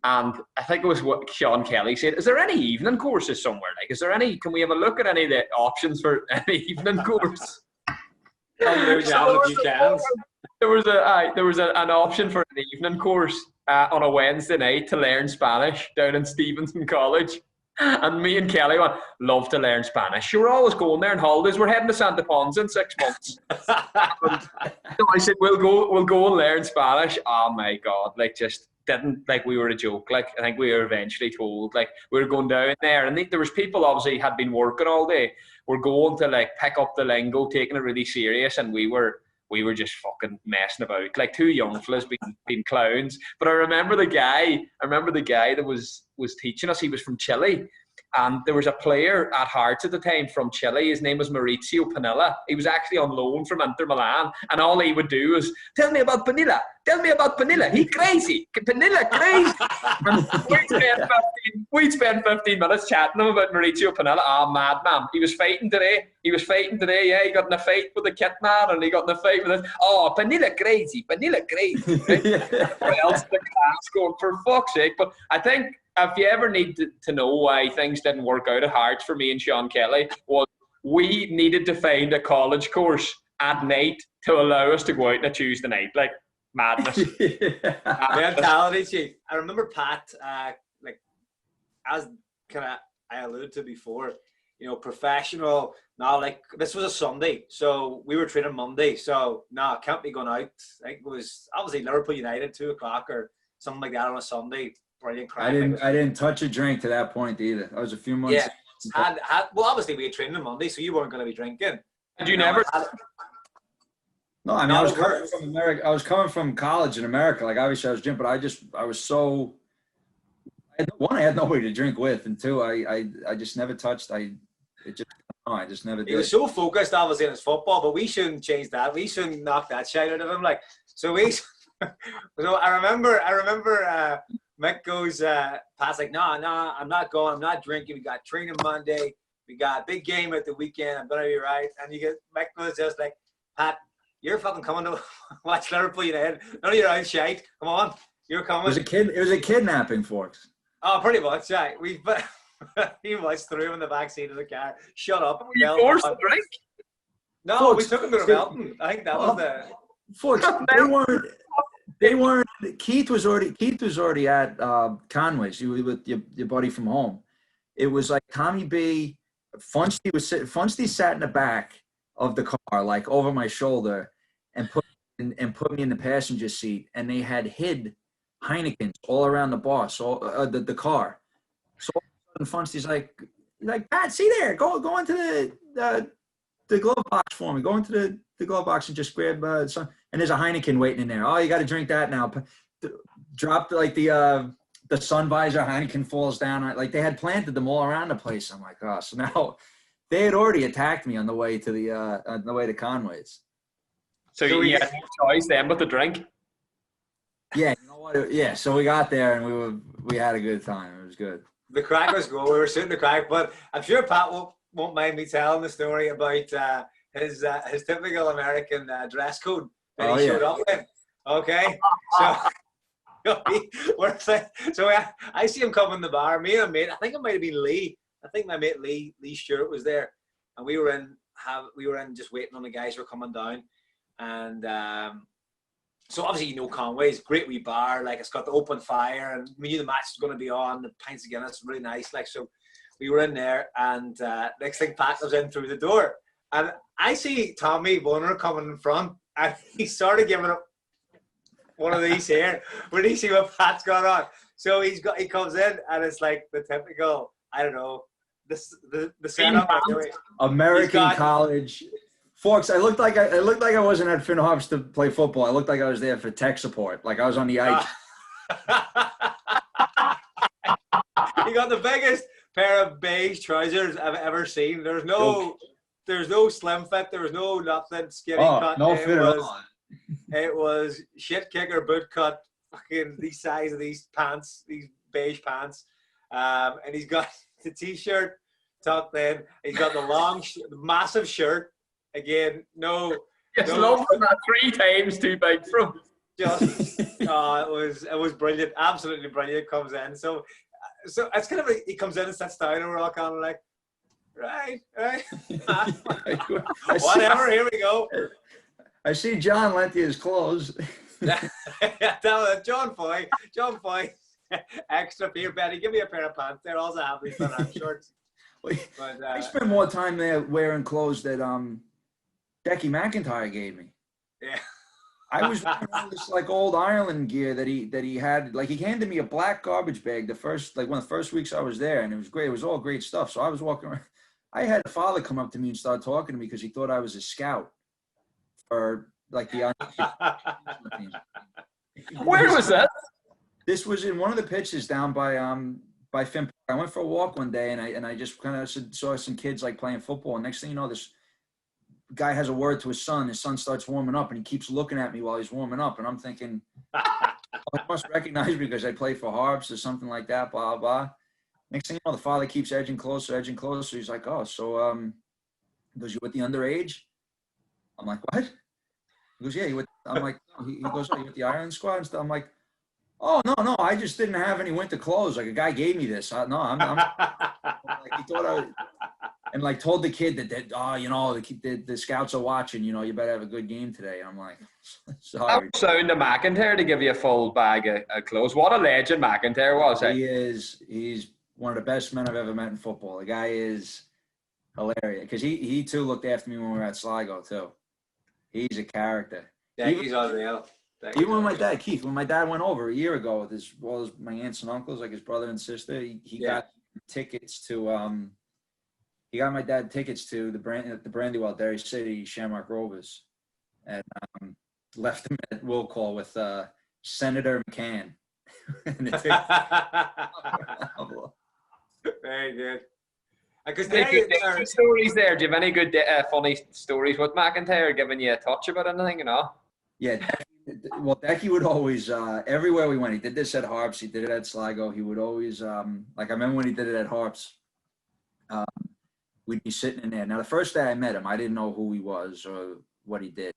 And I think it was what Sean Kelly said. Is there any evening courses somewhere? Like, can we have a look at any of the options for any evening course? There was an option for an evening course on a Wednesday night to learn Spanish down in Stevenson College. And me and Kelly went, love to learn Spanish. You were always going there on holidays. We're heading to Santa Ponza in 6 months. So I said, we'll go and learn Spanish. Oh my God, like just didn't, like we were a joke. Like I think we were eventually told, like we were going down there and there was people obviously had been working all day. We're going to like pick up the lingo, taking it really serious, and we were just fucking messing about, like two young fellas being clowns. But I remember the guy that was teaching us. He was from Chile, and there was a player at Harps at the time from Chile. His name was Mauricio Pinilla. He was actually on loan from Inter Milan, and all he would do was tell me about Pinilla. He crazy. Pinilla crazy. And we'd spend 15 minutes chatting to him about Mauricio Pinilla. Madman. He was fighting today. Yeah, he got in a fight with the kit man, and he got in a fight with it. Oh, Pinilla crazy. Right? Everybody else in the class going, for fuck's sake. But I think if you ever need to know why things didn't work out at Hearts for me and Sean Kelly, was we needed to find a college course at night to allow us to go out on a Tuesday night. Like, madness. Mentality, chief. I remember Pat, like, as kind of I alluded to before, you know, professional. Now, like, this was a Sunday, so we were training Monday. So, no, can't be going out. I think it was obviously Liverpool United, 2 o'clock or something like that on a Sunday. Brilliant crowd. I didn't touch a drink to that point either. I was a few months. Yeah. Well, obviously we had training on Monday, so you weren't going to be drinking. Did you never? No, I mean, I was coming from America. I was coming from college in America. Like, obviously I was drinking, but I was so, I had nobody to drink with, and two, I just never touched. I just never did. He was so focused, obviously, on his football, but we shouldn't change that. We shouldn't knock that shit out of him. Like, so so I remember, Mick goes, Pat's like, no, I'm not going. I'm not drinking. We got training Monday. We got a big game at the weekend. I'm going to be right. And Mick goes just like, Pat, you're fucking coming to watch Liverpool United. None of your own shite. Come on. You're coming. It was a kidnapping, folks. Oh, pretty much, right. He was threw him in the back seat of the car. Shut up. Were you forced to drink? No, folks, we took him to Melton. I think that was the... Folks, they weren't. Keith was already at Conway's. You were with your buddy from home. It was like Tommy B. Funsty sat in the back of the car, like over my shoulder, and put me in the passenger seat. And they had hid Heinekens all around the bar, so the car. So all of a sudden, Funsty's like Pat, see there, go into the glove box for me. Go into the glove box and just grab some. And there's a Heineken waiting in there. Oh, you got to drink that now. Dropped like the sun visor. Heineken falls down. Like they had planted them all around the place. I'm like, oh, so now they had already attacked me on the way to Conway's. So you had no choice then but to drink. Yeah, you know what? Yeah, so we got there and we had a good time. It was good. The crack was good. We were shooting the crack, but I'm sure Pat won't mind me telling the story about his typical American dress code that he showed up in. Okay, so I see him come in the bar. Me and a mate, I think it might have been Lee. I think my mate Lee Stewart was there, and we were in just waiting on the guys who were coming down, and so obviously you know Conway's great wee bar. Like it's got the open fire, and we knew the match was going to be on. The pints of Guinness, really nice. Like so, we were in there, and next thing Pat comes in through the door, and I see Tommy Bonner coming in front, and he started giving up one of these here. When he see what Pat's got on, so he comes in, and it's like the typical, I don't know, the setup. American college. Folks, I looked like I wasn't at Finn Harps to play football. I looked like I was there for tech support, like I was on the ice. He got the biggest pair of beige trousers I've ever seen. There's no slim fit. There was no nothing skinny cut. No fit at all. It was shit kicker boot cut. Fucking the size of these pants, these beige pants, and he's got the t-shirt tucked in. He's got the long, massive shirt. Again, no. Just love that 3 times too big from. Just, it was brilliant, absolutely brilliant. Comes in, so it's kind of like he comes in and sits down, and we're all kind of like, right, whatever. Here we go. I see John lent you his clothes. John Foy. extra here, Betty. Give me a pair of pants. They're also happy for our shorts. But, I spent more time there wearing clothes that Becky McIntyre gave me. Yeah. I was wearing all this like old Ireland gear that he had. Like he handed me a black garbage bag one of the first weeks I was there, and it was great. It was all great stuff. So I was walking around. I had a father come up to me and start talking to me because he thought I was a scout for like the. Where was that? This was in one of the pitches down by Finn Park. I went for a walk one day and I just kind of saw some kids like playing football. And next thing you know, this guy has a word to his son. His son starts warming up and he keeps looking at me while he's warming up. And I'm thinking, oh, he must recognize me because I play for Harps or something like that, blah, blah. Next thing you know, the father keeps edging closer. He's like, oh, so he goes, you with the underage? I'm like, what? He goes, yeah, you with, I'm like, no. He goes, oh, you with the Ireland squad and stuff? I'm like, oh, no, I just didn't have any winter clothes. Like a guy gave me this. I'm like, he thought I was, and like told the kid that oh, you know, the scouts are watching, you know, you better have a good game today. I'm like, sorry. I was sound to McIntyre to give you a full bag of clothes. What a legend McIntyre was. He's one of the best men I've ever met in football. The guy is hilarious because he too looked after me when we were at Sligo too. He's a character. Yeah, he's unreal. Even when my dad, Keith, when my dad went over a year ago with my aunts and uncles, like his brother and sister, he got tickets to he got my dad tickets to the Brandywell, Derry City, Shamrock Rovers, and left him at will call with Senator McCann. Very good. Because good stories there. Do you have any good funny stories with McIntyre giving you a touch about anything, you know? Yeah. Well, Decky would always, everywhere we went, he did this at Harps, he did it at Sligo, he would always, like I remember when he did it at Harps, we'd be sitting in there. Now, the first day I met him, I didn't know who he was or what he did.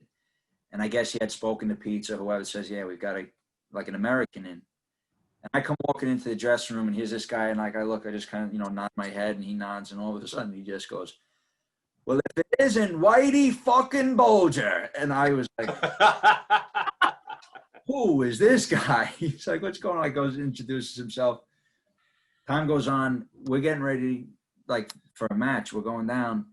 And I guess he had spoken to Pete or whoever says, yeah, we've got an American in. And I come walking into the dressing room and here's this guy and like I just kind of, you know, nod my head and he nods and all of a sudden he just goes, well, if it isn't Whitey fucking Bulger. And I was like, who is this guy? He's like, what's going on? He goes, introduces himself. Time goes on. We're getting ready, like, for a match. We're going down.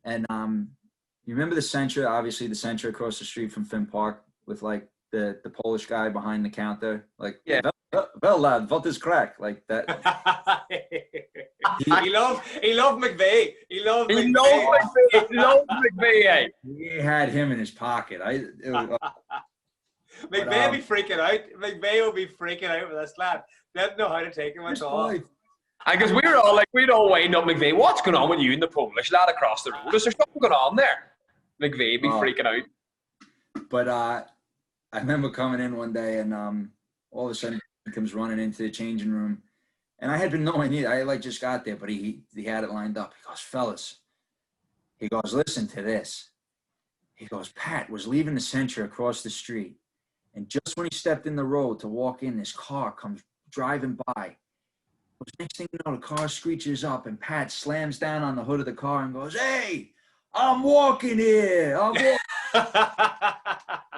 And you remember the Centra, obviously the Centra across the street from Finn Park with, like, the Polish guy behind the counter? Like, yeah. Well, lad, what is crack? Like that. He loved McVeigh. He loved McVeigh. He had him in his pocket. McVeigh be freaking out. McVeigh will be freaking out with this lad. They don't know how to take him at all. Because we'd all wind up McVeigh. What's going on with you and the Polish lad across the road? Is there something going on there? McVeigh be freaking out. But I remember coming in one day and all of a sudden he comes running into the changing room. And I had been knowing it. I just got there, but he had it lined up. He goes, fellas. He goes, listen to this. He goes, Pat was leaving the Centra across the street. And just when he stepped in the road to walk in, this car comes driving by. Next thing you know, the car screeches up and Pat slams down on the hood of the car and goes, hey, I'm walking here.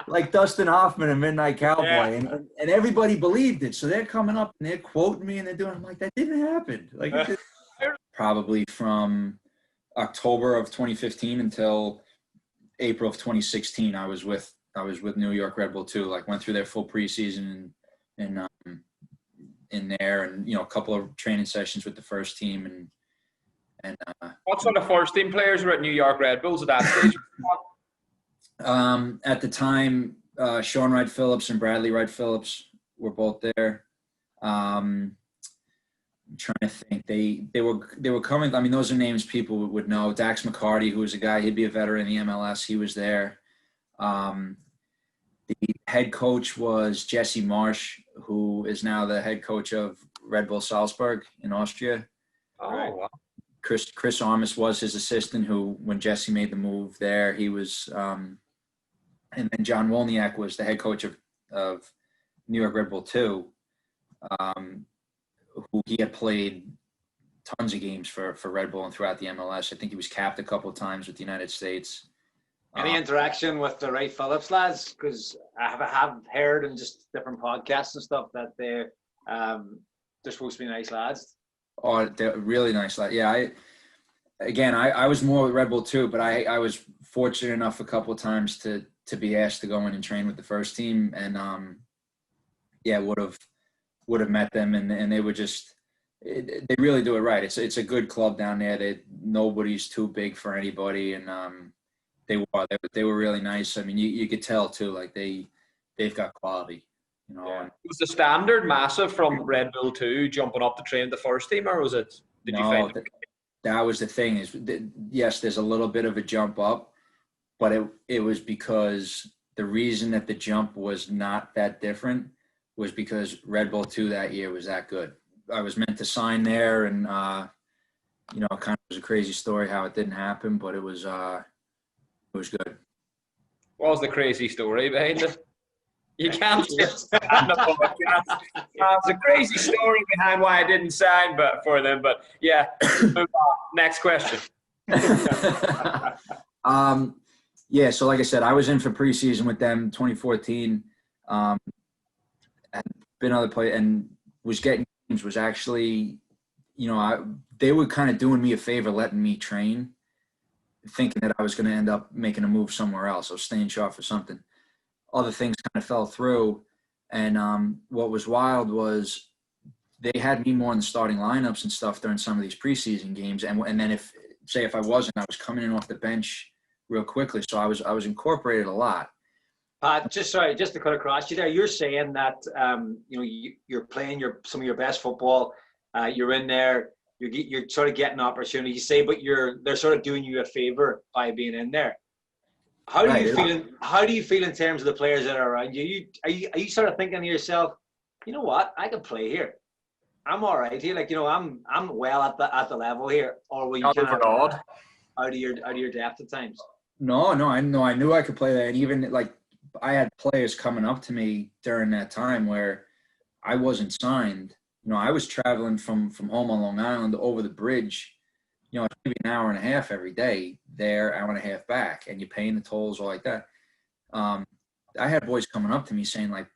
Like Dustin Hoffman in Midnight Cowboy. Yeah. And everybody believed it. So they're coming up and they're quoting me and they're doing, I'm like, that didn't happen. Like, probably from October of 2015 until April of 2016, I was with New York Red Bull too. Like went through their full preseason and in there, and you know, a couple of training sessions with the first team. And what sort of first team players were at New York Red Bulls at that stage? At the time, Sean Wright Phillips and Bradley Wright Phillips were both there. I'm trying to think. They were coming. I mean, those are names people would know. Dax McCarty, who was a guy, he'd be a veteran in the MLS. He was there. The head coach was Jesse Marsh, who is now the head coach of Red Bull Salzburg in Austria. Oh, wow. Chris Armas was his assistant, who, when Jesse made the move there, he was and then John Wolniak was the head coach of New York Red Bull too, who he had played tons of games for Red Bull and throughout the MLS. I think he was capped a couple of times with the United States. Any interaction with the Wright Phillips lads? Because I have heard in just different podcasts and stuff that They're supposed to be nice lads. Oh, they're really nice lads. Yeah, I was more with Red Bull too, but I was fortunate enough a couple of times to be asked to go in and train with the first team, and would have met them, and they were just they really do it right. It's a good club down there. Nobody's too big for anybody, and they were really nice. I mean, you could tell too, like they've got quality, you know. Yeah. Was the standard massive from Red Bull 2 jumping up to train the first team, or was it? Did you find that was the thing is, yes, there's a little bit of a jump up, but it was because the reason that the jump was not that different was because Red Bull 2 that year was that good. I was meant to sign there, and you know, it kind of was a crazy story how it didn't happen, but it was good. What was the crazy story behind it? You can't just stand up on the podcast. It's a crazy story behind why I didn't sign for them, but yeah. Move on. Next question. Yeah, so like I said, I was in for preseason with them 2014. And been other play and was getting games, was actually, you know, they were kind of doing me a favor letting me train, thinking that I was going to end up making a move somewhere else. I was staying sharp for something. Other things kind of fell through, and what was wild was they had me more in the starting lineups and stuff during some of these preseason games, and then if I wasn't, I was coming in off the bench real quickly, so I was incorporated a lot. Just to cut across you there, you're saying that you know, you're playing some of your best football, you're in there, you're sort of getting opportunities, say, but they're sort of doing you a favor by being in there. How do you feel? How do you feel in terms of the players that are around you? Are you sort of thinking to yourself, you know what, I can play here, I'm all right here, like, you know, I'm well at the level here, or will you kind of out of your depth at times? No, I knew I could play that, and even like I had players coming up to me during that time where I wasn't signed. You know, I was traveling from home on Long Island over the bridge. You know, it's maybe an hour and a half every day there, hour and a half back, and you're paying the tolls all like that. I had boys coming up to me saying, like,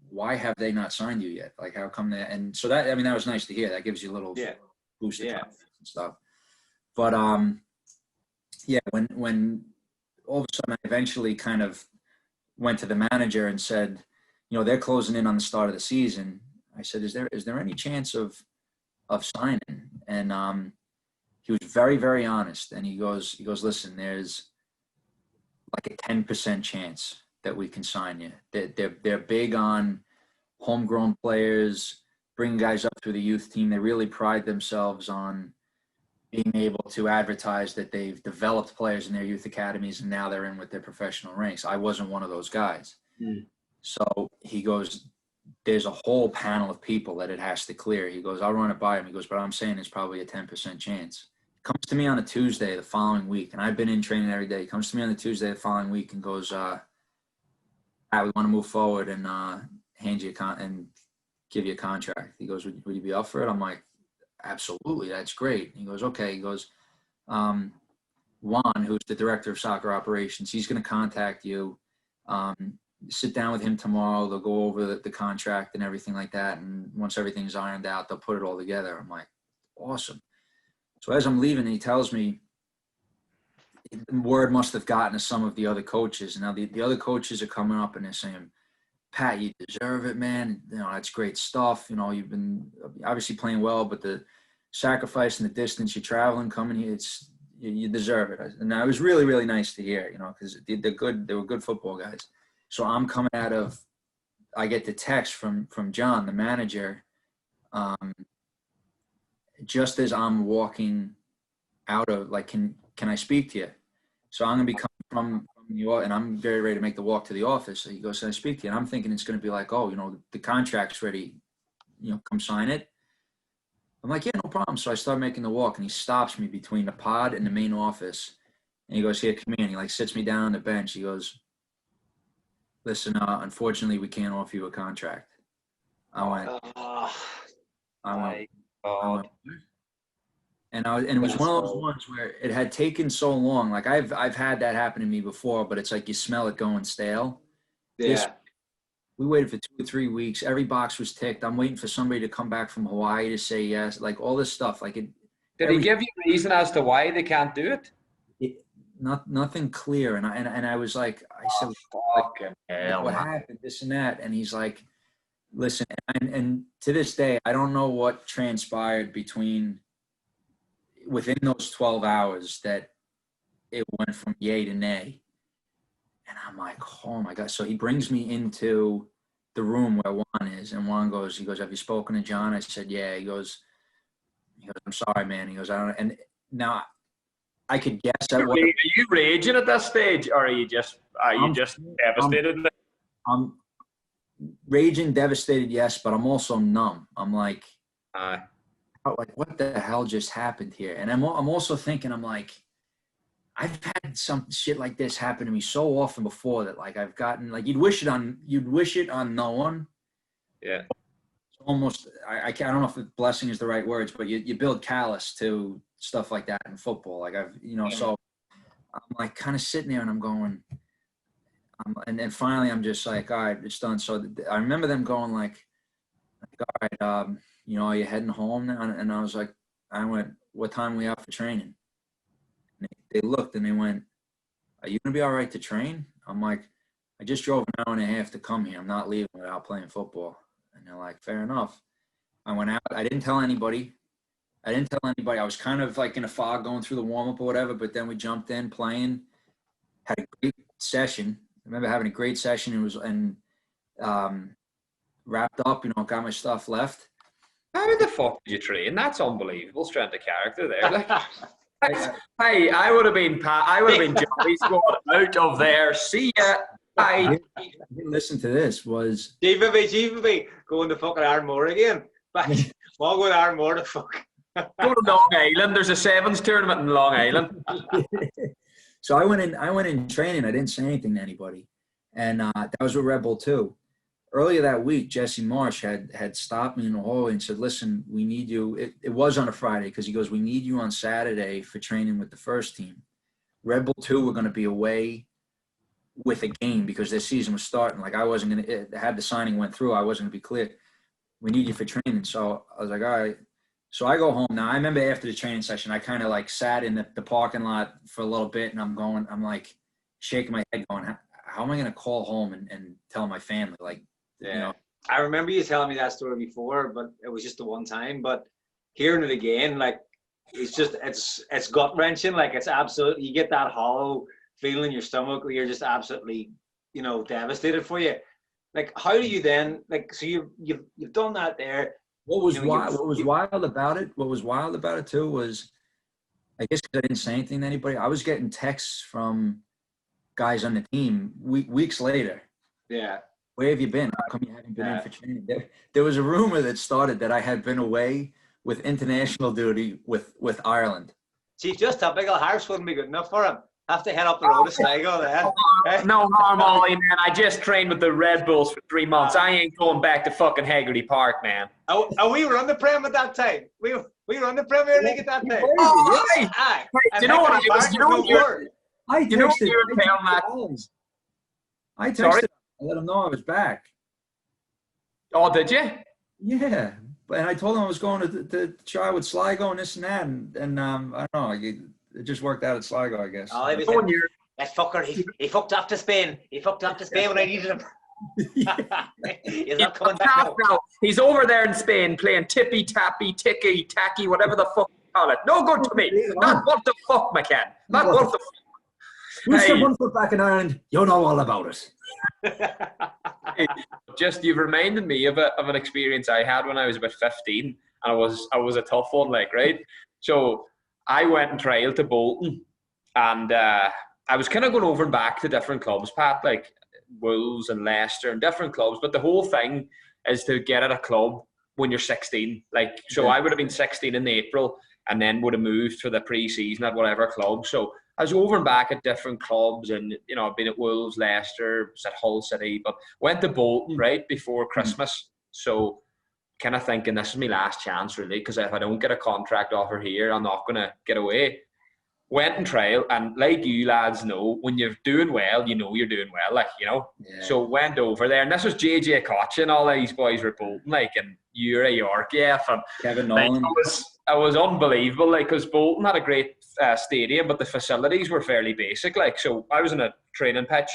why have they not signed you yet? Like, how come that? And so that, I mean, that was nice to hear. That gives you a little boost of confidence and stuff. But, yeah, when all of a sudden I eventually kind of went to the manager and said, you know, they're closing in on the start of the season. I said, is there any chance of signing? And he was very, very honest. And he goes, listen, there's like a 10% chance that we can sign you. They're big on homegrown players, bringing guys up through the youth team. They really pride themselves on being able to advertise that they've developed players in their youth academies and now they're in with their professional ranks. I wasn't one of those guys. So he goes, there's a whole panel of people that it has to clear. He goes, I'll run it by him. He goes, but I'm saying it's probably a 10% chance. He comes to me on a Tuesday the following week, and I've been in training every day. He comes to me on the Tuesday the following week and goes, we want to move forward and hand you and give you a contract. He goes, would you be up for it? I'm like, absolutely, that's great. He goes, okay. He goes, Juan, who's the director of soccer operations, he's going to contact you. Sit down with him tomorrow. They'll go over the contract and everything like that. And once everything's ironed out, they'll put it all together. I'm like, awesome. So as I'm leaving, he tells me word must have gotten to some of the other coaches. And now the other coaches are coming up and they're saying, Pat, you deserve it, man. You know, that's great stuff. You know, you've been obviously playing well, but the sacrifice and the distance you're traveling, coming here, you deserve it. And that was really, really nice to hear, you know, because they're good. They were good football guys. So I'm coming I get the text from John, the manager, just as I'm walking out of, like, can I speak to you? So I'm going to be coming from New York, and I'm very ready to make the walk to the office. So he goes, can I speak to you? And I'm thinking it's going to be like, oh, you know, the contract's ready, you know, come sign it. I'm like, yeah, no problem. So I start making the walk, and he stops me between the pod and the main office. And he goes, here, come here. And he, like, sits me down on the bench. He goes, listen, unfortunately, we can't offer you a contract. I went, and it was one of those ones where it had taken so long. Like I've had that happen to me before, but it's like you smell it going stale. Yeah. We waited for 2 or 3 weeks. Every box was ticked. I'm waiting for somebody to come back from Hawaii to say yes. Like all this stuff. Like it. Did he give you a reason as to why they can't do it? Nothing clear. And I was like, I said, fucking hell, what happened? This and that. And he's like, listen. And to this day, I don't know what transpired within those 12 hours that it went from yay to nay. And I'm like, oh my God. So he brings me into the room where Juan is, and Juan goes, have you spoken to John? I said, yeah. He goes, I'm sorry, man. He goes, I don't, and now I could guess that. Are you raging at this stage, or are you just devastated? I'm raging, devastated, yes, but I'm also numb. I'm like, what the hell just happened here? And I'm also thinking, I'm like, I've had some shit like this happen to me so often before that, like, I've gotten, like, you'd wish it on no one. Yeah. Almost, I don't know if blessing is the right words, but you build callous to stuff like that in football. Like so I'm like kind of sitting there and I'm going, and then finally I'm just like, all right, it's done. So I remember them going like all right, are you heading home now? And I went, what time are we out for training? And they looked and they went, are you gonna be all right to train? I'm like, I just drove an hour and a half to come here. I'm not leaving without playing football. And they're like, fair enough. I went out. I didn't tell anybody. I was kind of like in a fog going through the warm-up or whatever, but then we jumped in playing, had a great session. I remember having a great session. Wrapped up, got my stuff left. How the fuck did you train? That's unbelievable strength of character there. Like, hey, I would have been Johnny Squad out of there. See ya. I listen to this was GVB going to fucking Ardmore again. We'll go to Ardmore to fuck. Go to Long Island. There's a sevens tournament in Long Island. So I went in training. I didn't say anything to anybody, and that was with Red Bull too. Earlier that week, Jesse Marsh had stopped me in the hallway and said, "Listen, we need you." It was on a Friday because he goes, "We need you on Saturday for training with the first team. Red Bull 2 were going to be away with a game because their season was starting. Like I wasn't going to, had the signing went through, I wasn't going to be clear. We need you for training." So I was like, all right. So I go home. Now I remember after the training session, I kind of like sat in the parking lot for a little bit and I'm like shaking my head going, how am I going to call home and tell my family? Like, I remember you telling me that story before, but it was just the one time, but hearing it again, like it's gut wrenching. Like it's absolutely, you get that hollow feeling in your stomach where you're just absolutely, devastated for you. Like, how do you then, like, so you've done that there. What was wild about it too was, I guess because I didn't say anything to anybody, I was getting texts from guys on the team weeks later. Yeah. Where have you been? How come you haven't been in for training? There was a rumor that started that I had been away with international duty with Ireland. See, just typical. Harps wouldn't be good enough for him. Have to head up the road to Sligo there. No harm, Ollie, man. I just trained with the Red Bulls for 3 months. I ain't going back to fucking Hegarty Park, man. Oh, we were on the Prem at that time. We were on the Premier League at that time. Oh, aye. Do you know what I was? You know what you were telling that? I texted. I let him know I was back. Oh, did you? Yeah, and I told him I was going to try with Sligo and this and that, and I don't know. It just worked out at Sligo, I guess. Oh, that fucker, he fucked up to Spain. He fucked up to Spain when I needed him. He's not coming back now. He's over there in Spain playing tippy tappy, ticky tacky, whatever the fuck you call it. No good to me. Not what the fuck, McCann. Not what the fuck. We step one foot back in Ireland. You know all about it. Just you've reminded me of an experience I had when I was about 15, and I was a tough one, like, right. So I went and trialed to Bolton, and I was kind of going over and back to different clubs, Pat, like Wolves and Leicester and different clubs. But the whole thing is to get at a club when you're 16. Like, so I would have been 16 in April, and then would have moved for the pre-season at whatever club. So I was over and back at different clubs, and I've been at Wolves, Leicester, was at Hull City, but went to Bolton right before Christmas. So kind of thinking this is my last chance, really, because if I don't get a contract offer here, I'm not going to get away. went and trial, and like you lads know, when you're doing well, you know you're doing well, like, you know. Yeah. So went over there, and this was JJ Koch and all these boys were Bolton, like, and Uri Yorkieff, and Kevin like, Nolan. it was unbelievable, like, because Bolton had a great stadium, but the facilities were fairly basic, like. So I was in a training pitch.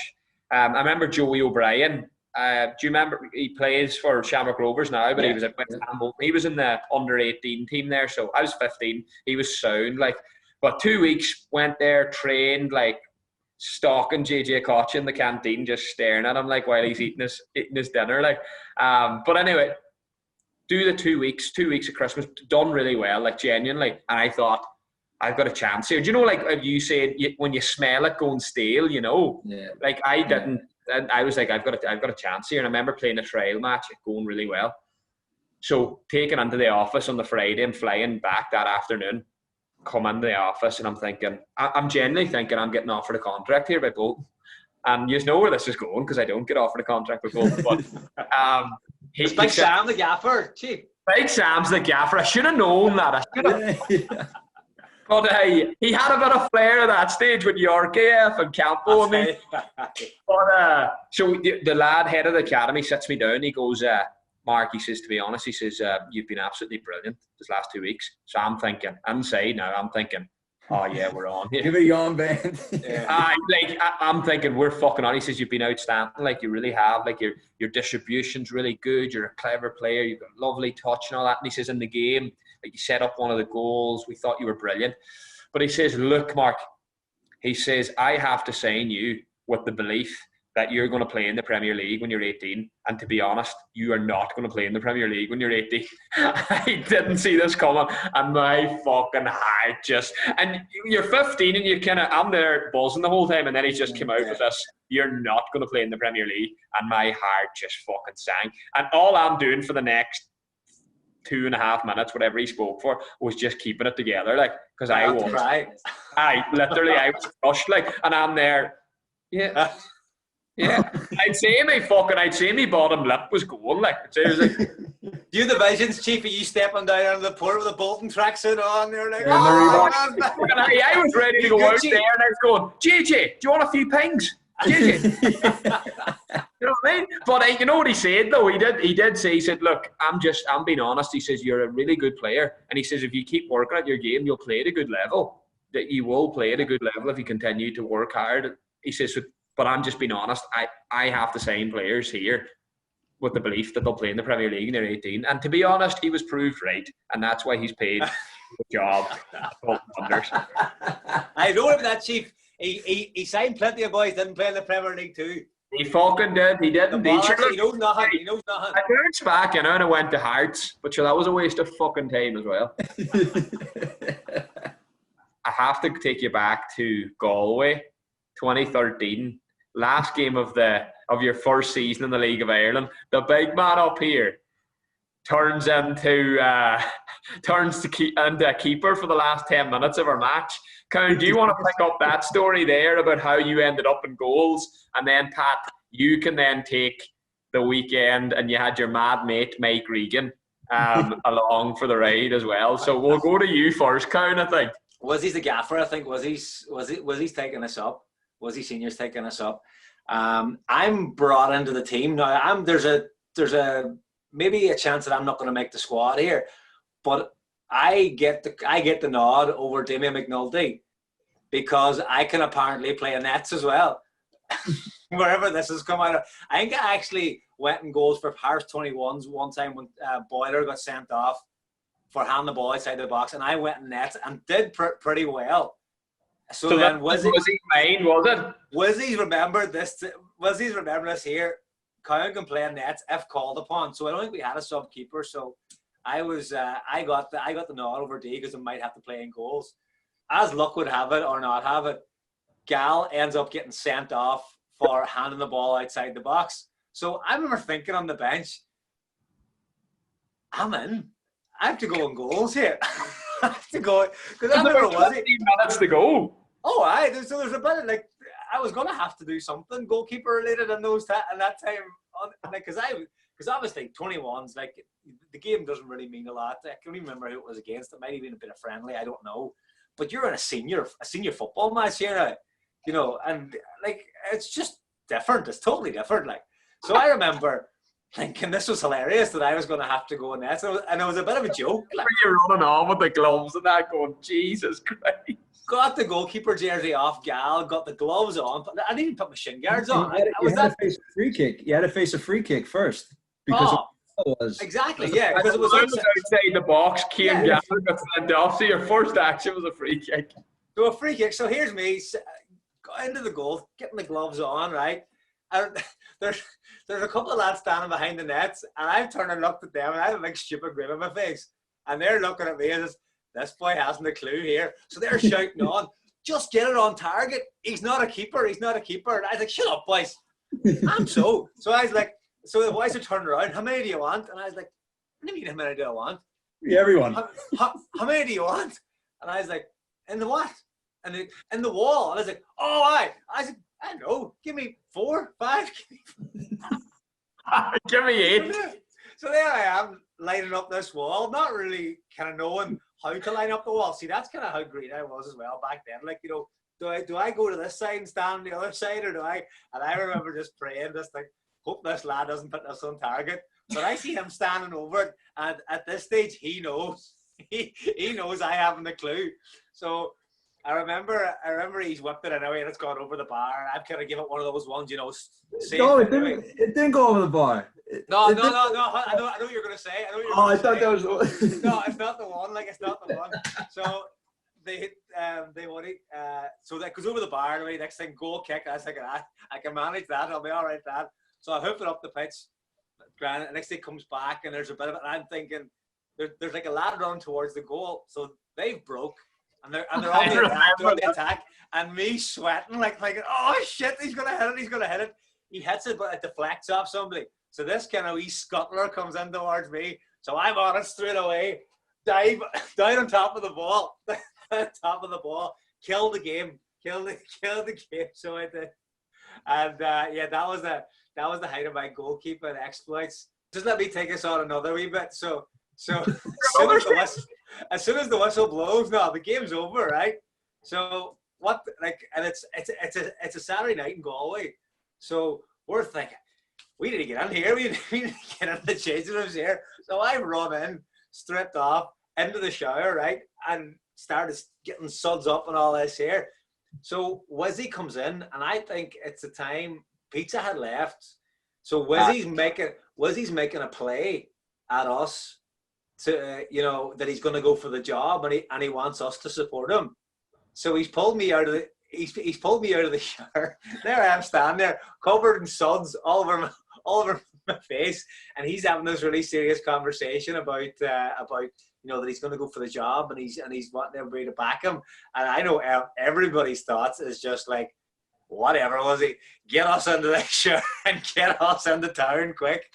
I remember Joey O'Brien. Do you remember? He plays for Shamrock Rovers now, but he was at West Ham. He was in the under-18 team there, so I was 15. He was sound, like. But 2 weeks, went there, trained, like, stalking JJ Koch in the canteen, just staring at him, like, while he's eating his dinner, like. But anyway, do the 2 weeks of Christmas, done really well, like, genuinely. And I thought, I've got a chance here. Do you know, like, if you said when you smell it going stale, you know? Yeah. Like, I didn't. And I was like, I've got a chance here. And I remember playing a trial match, going really well. So taken into the office on the Friday and flying back that afternoon. Come into the office and I'm genuinely thinking I'm getting offered a contract here by Bolton, and you know where this is going because I don't get offered a contract by Bolton. But it's Big Sam the gaffer, chief. Big Sam's the gaffer. I should have known that. But he had a bit of flair at that stage with Yorkieff and Campbell. I mean, but so the lad head of the academy sits me down. He goes, Mark, he says, to be honest, he says, you've been absolutely brilliant this last 2 weeks. So I'm thinking, inside now, I'm thinking, oh yeah, we're on here. Give it a yawn, Ben. I'm thinking, we're fucking on. He says, you've been outstanding, like, you really have. Like, your distribution's really good. You're a clever player. You've got lovely touch and all that. And he says, in the game, like, you set up one of the goals. We thought you were brilliant. But he says, look, Mark, he says, I have to sign you with the belief that you're going to play in the Premier League when you're 18. And to be honest, you are not going to play in the Premier League when you're 18. I didn't see this coming. And my fucking heart just... And you're 15 and you kind of... I'm there buzzing the whole time. And then he just came out with this, you're not going to play in the Premier League. And my heart just fucking sank. And all I'm doing for the next 2.5 minutes, whatever he spoke for, was just keeping it together. Like, because I was... I was crushed. Like, and I'm there... Yeah. Yeah, I'd say me bottom lip was going, like, seriously. You the visions, Chief, of you stepping down on the port with a Bolton tracksuit on, you're like, I was ready to go out there, and I was going, JJ, do you want a few pings? JJ. You know what I mean? But you know what he said, though? He did say, he said, look, I'm being honest. He says, you're a really good player. And he says, if you keep working at your game, you'll play at a good level. That you will play at a good level if you continue to work hard. He says, but I'm just being honest, I have to sign players here with the belief that they'll play in the Premier League when they're 18. And to be honest, he was proved right. And that's why he's paid the job. I know about that, Chief. He signed plenty of boys, didn't play in the Premier League too. He fucking did. He did indeed. He knows nothing. He knows nothing. I bounced back, you know, and I went to Harps. But sure, that was a waste of fucking time as well. I have to take you back to Galway, 2013. Last game of your first season in the League of Ireland. The big man up here turns into a keeper for the last 10 minutes of our match. Cowan, do you want to pick up that story there about how you ended up in goals? And then, Pat, you can then take the weekend, and you had your mad mate Mike Regan along for the ride as well. So we'll go to you first, Cowan, I think. Was he the gaffer? I think was he taking us up? Was he seniors taking us up? I'm brought into the team now. There's a maybe a chance that I'm not going to make the squad here, but I get the nod over Damien McNulty because I can apparently play a nets as well. Wherever this has come out of, I think I actually went in goals for Harps 21s one time when Boiler got sent off for handing the ball outside the box, and I went in nets and did pretty well. So then was he mine, was it? Wizzy's remembered this. Wizzy's remembered this here. Cowan can play in nets if called upon. So I don't think we had a sub keeper. So I got the nod over D because I might have to play in goals. As luck would have it or not have it, Gal ends up getting sent off for handing the ball outside the box. So I remember thinking on the bench, I'm in. I have to go in goals here. I have to go because I never was it. 15 minutes to go. Oh, aye. There's a bit like I was gonna have to do something goalkeeper related in that time, because obviously 21s, like, the game doesn't really mean a lot. I can't even remember who it was against. It might have been a bit of friendly. I don't know. but you're in a senior football match here now, you know, and like it's just different. It's totally different. Like, so I remember thinking this was hilarious that I was going to have to go in that, and it was a bit of a joke. Like, you're running on with the gloves and that, going, Jesus Christ. Got the goalkeeper jersey off, gal. Got the gloves on. I didn't even put my shin guards on. You had to face a free kick. You had to face a free kick first because it was exactly, yeah, because it was outside the box. Kane Gallagher got sent off. So your first action was a free kick. So a free kick. So here's me, got into the goal, getting the gloves on, right? And there's a couple of lads standing behind the nets, and I've turned and looked at them, and I have a big stupid grin on my face, and they're looking at me as this boy hasn't a clue here. So they're shouting on, just get it on target. He's not a keeper. He's not a keeper. And I was like, shut up, boys. So I was like, so the boys are turned around. How many do you want? And I was like, what do you mean, how many do I want? Yeah, everyone. How many do you want? And I was like, in the what? And in the wall. And I was like, oh, I said, I don't know. Give me 4, 5. Give me 8. So there I am, lining up this wall, not really kind of knowing how to line up the wall. See, that's kind of how green I was as well back then. Like, you know, do I go to this side and stand on the other side, or do I? And I remember just praying, just like, hope this lad doesn't put this on target. But I see him standing over it, and at this stage, he knows. He knows I haven't a clue. So I remember he's whipped it anyway, and it's gone over the bar. I've kind of given it one of those ones, you know. No, it didn't go over the bar. No. I know what you're gonna say. I thought that was. No, it's not the one. Like, it's not the one. So they so that goes over the bar anyway. Next thing, goal kick. I was thinking, I can manage that. I'll be all right. That. So I hook it up the pitch. Granted, the next thing comes back, and there's a bit of it. And I'm thinking, there's like a lad running towards the goal. So they've broke. And they're on the attack, and me sweating like oh shit, he's gonna hit it. He hits it, but it deflects off somebody. So this kind of wee scuttler comes in towards me. So I'm on it straight away, dive down on top of the ball, kill the game. So I did, and yeah, that was the height of my goalkeeping exploits. Just let me take us on another wee bit. So as soon as the whistle blows, no, the game's over, right? So what? Like, and it's a Saturday night in Galway, so we're thinking we need to get in here. We need to get in the changing rooms here. So I run in, stripped off, into the shower, right, and started getting suds up and all this here. So Wizzy comes in, and I think it's the time Pizza had left. So Wizzy's making a play at us. To you know that he's going to go for the job, and he wants us to support him. So he's pulled me out of the shower. There I am standing there, covered in suds all over my face, and he's having this really serious conversation about you know that he's going to go for the job, and he's wanting everybody to back him. And I know everybody's thoughts is just like, whatever, was he? Get us into the shower and get us into town quick,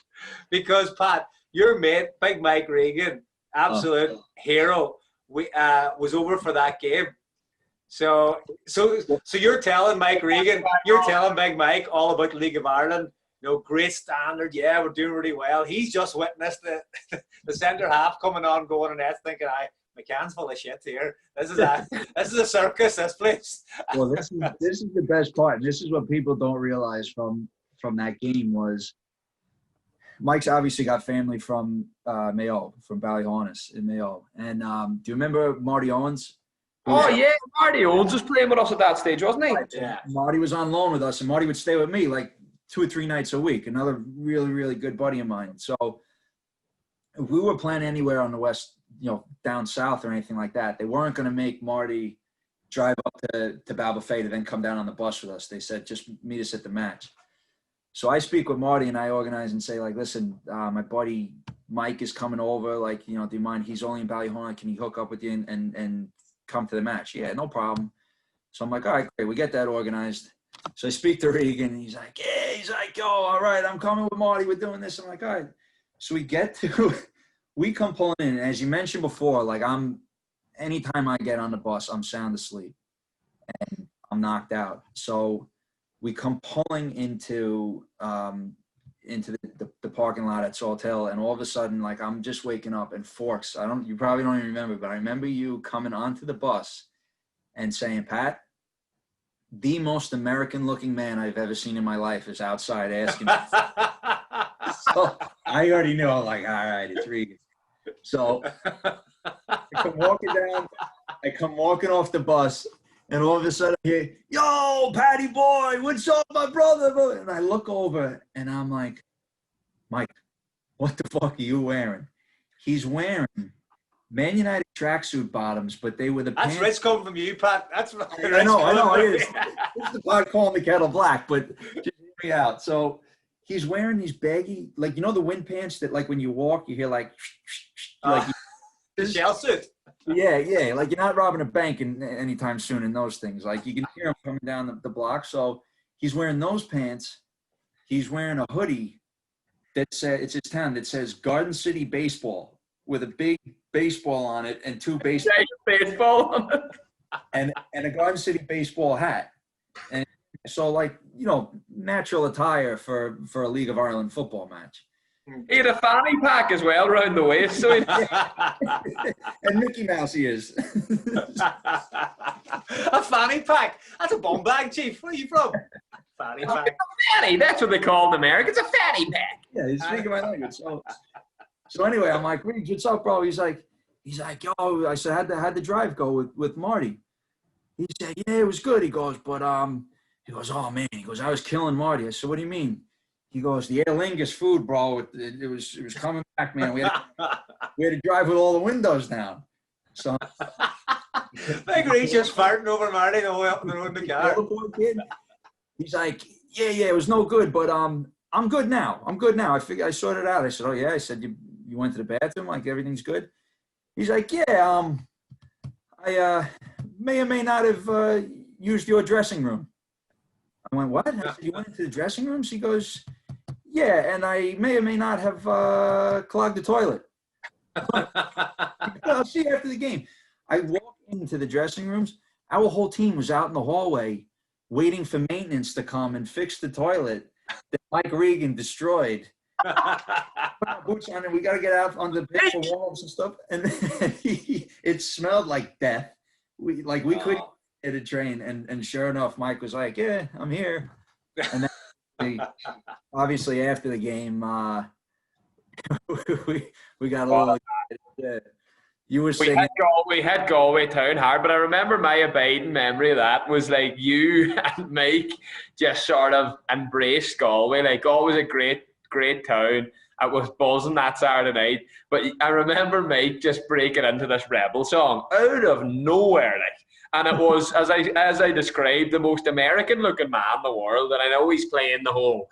because Pat, your mate, Big Mike Regan, absolute hero, was over for that game. So you're telling Mike Regan, you're telling Big Mike all about the League of Ireland. You know, great standard. Yeah, we're doing really well. He's just witnessed the centre half coming on, going, and that's thinking, McCann's full of shit here. This is a circus. This place. Well, this is the best part. And this is what people don't realize from that game was. Mike's obviously got family from Mayo, from Ballyhonus in Mayo. And do you remember Marty Owens? Oh, yeah, Marty Owens was playing with us at that stage, wasn't he? Yeah. Marty was on loan with us, and Marty would stay with me like 2 or 3 nights a week. Another really, really good buddy of mine. So if we were playing anywhere on the west, you know, down south or anything like that, they weren't going to make Marty drive up to Ballybofey to then come down on the bus with us. They said, just meet us at the match. So I speak with Marty, and I organize and say, like, listen, my buddy Mike is coming over. Like, you know, do you mind? He's only in Ballyhonus. Can he hook up with you and come to the match? Yeah, no problem. So I'm like, all right, great. We get that organized. So I speak to Regan, and he's like, yeah. He's like, yo, all right, I'm coming with Marty. We're doing this. I'm like, all right. So we come pulling in. And as you mentioned before, like, anytime I get on the bus, I'm sound asleep and I'm knocked out. So we come pulling into the parking lot at Salt Hill, and all of a sudden, like, I'm just waking up, and Forks, you probably don't even remember, but I remember you coming onto the bus and saying, Pat, the most American looking man I've ever seen in my life is outside asking me. So I already knew. I'm like, all right, it's Regan. So I come walking off the bus, and all of a sudden I hear, yo, Patty boy, what's up, my brother? And I look over and I'm like, Mike, what the fuck are you wearing? He's wearing Man United tracksuit bottoms, but they were the That's pants. rich coming from you, Pat. That's I know. It is. This is the pot calling the kettle black, but just hear me out. So he's wearing these baggy, like, you know, the wind pants that, like, when you walk, you hear like the shell suit. Yeah. Like, you're not robbing a bank anytime soon in those things. Like, you can hear him coming down the block. So he's wearing those pants. He's wearing a hoodie that says, it's his town, that says Garden City Baseball with a big baseball on it and two baseball on it. and a Garden City baseball hat. And so, like, you know, natural attire for a League of Ireland football match. He had a fanny pack as well around the waist. So And Mickey Mouse ears. A fanny pack. That's a bomb bag, Chief. Where are you from? Fanny pack. It's a fanny. That's what they call it in America. It's a fanny pack. Yeah, he's speaking my language. So anyway, I'm like, Reed, what's up, bro? He's like, yo, I said, how'd the drive go with Marty? He said, yeah, it was good. He goes, but he goes, oh man, he goes, I was killing Marty. I said, what do you mean? He goes, the Aer Lingus food, bro. It was coming back, man. We had to drive with all the windows down. So Big Reed's just farting over Marty the way up the road in the car. He's like, yeah, it was no good, but I'm good now. I figured I sorted it out. I said, oh yeah. I said, you went to the bathroom, like everything's good. He's like, yeah, I may or may not have used your dressing room. I went, what? I said, you went into the dressing rooms? He goes, yeah, and I may or may not have clogged the toilet. I'll see you after the game. I walked into the dressing rooms. Our whole team was out in the hallway waiting for maintenance to come and fix the toilet that Mike Regan destroyed. Put our boots on and we got to get out on the pitch for warm-ups and stuff. And it smelled like death. We couldn't get a train. And sure enough, Mike was like, yeah, I'm here. And then obviously after the game, we got a little. You were saying we had Galway town hard, but I remember my abiding memory of that was like you and Mike just sort of embraced Galway. Like, always a great town. I was buzzing that Saturday night, but I remember Mike just breaking into this rebel song out of nowhere, like. And it was, as I described, the most American-looking man in the world. And I know he's playing the whole,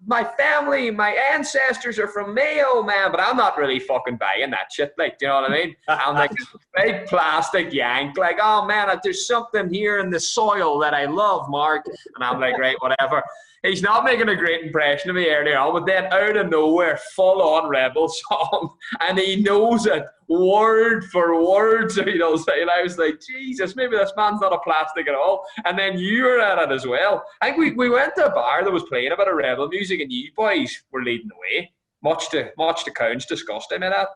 my family, my ancestors are from Mayo, man, but I'm not really fucking buying that shit. Like, do you know what I mean? I'm like this big plastic yank, like, oh man, there's something here in the soil that I love, Mark. And I'm like, right, whatever. He's not making a great impression of me earlier on, but then out of nowhere, full-on rebel song, and he knows it word for word. So, you know, and I was like, Jesus, maybe this man's not a plastic at all. And then you were at it as well. I think we went to a bar that was playing a bit of rebel music, and you boys were leading the way. Much to Cowan's disgust, I mean that.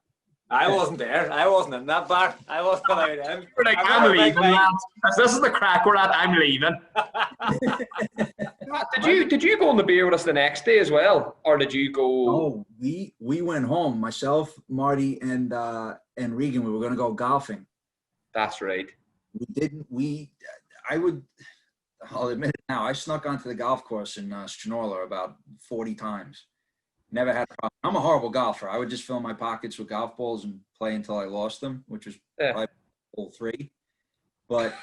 I wasn't there. I wasn't in that bar. I wasn't allowed in. You were like, I'm leaving, lads. This is the crack we're at. I'm leaving. Did you go on the beer with us the next day as well, or did you go? Oh, we went home. Myself, Marty, and Regan. We were going to go golfing. That's right. I'll admit it now. I snuck onto the golf course in Stranorla about 40 times. Never had a problem. I'm a horrible golfer. I would just fill my pockets with golf balls and play until I lost them, which was probably hole 3. But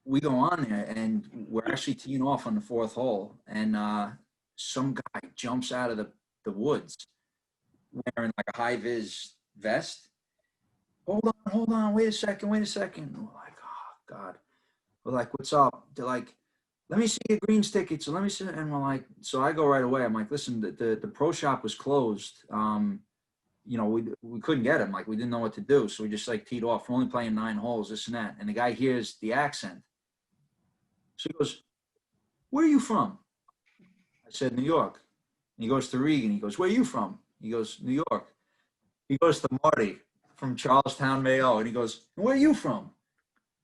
we go on there, and we're actually teeing off on the 4th hole, and some guy jumps out of the woods wearing like a high-vis vest. Hold on, wait a second. We're like, oh, God. We're like, what's up? They're like, let me see your greens ticket. So let me see. And we're like, so I go right away. I'm like, listen, the pro shop was closed. You know, we couldn't get him. Like, we didn't know what to do. So we just like teed off. We're only playing 9 holes, this and that. And the guy hears the accent. So he goes, where are you from? I said, New York. And he goes to Regan. He goes, where are you from? He goes, New York. He goes to Marty from Charlestown, Mayo. And he goes, where are you from?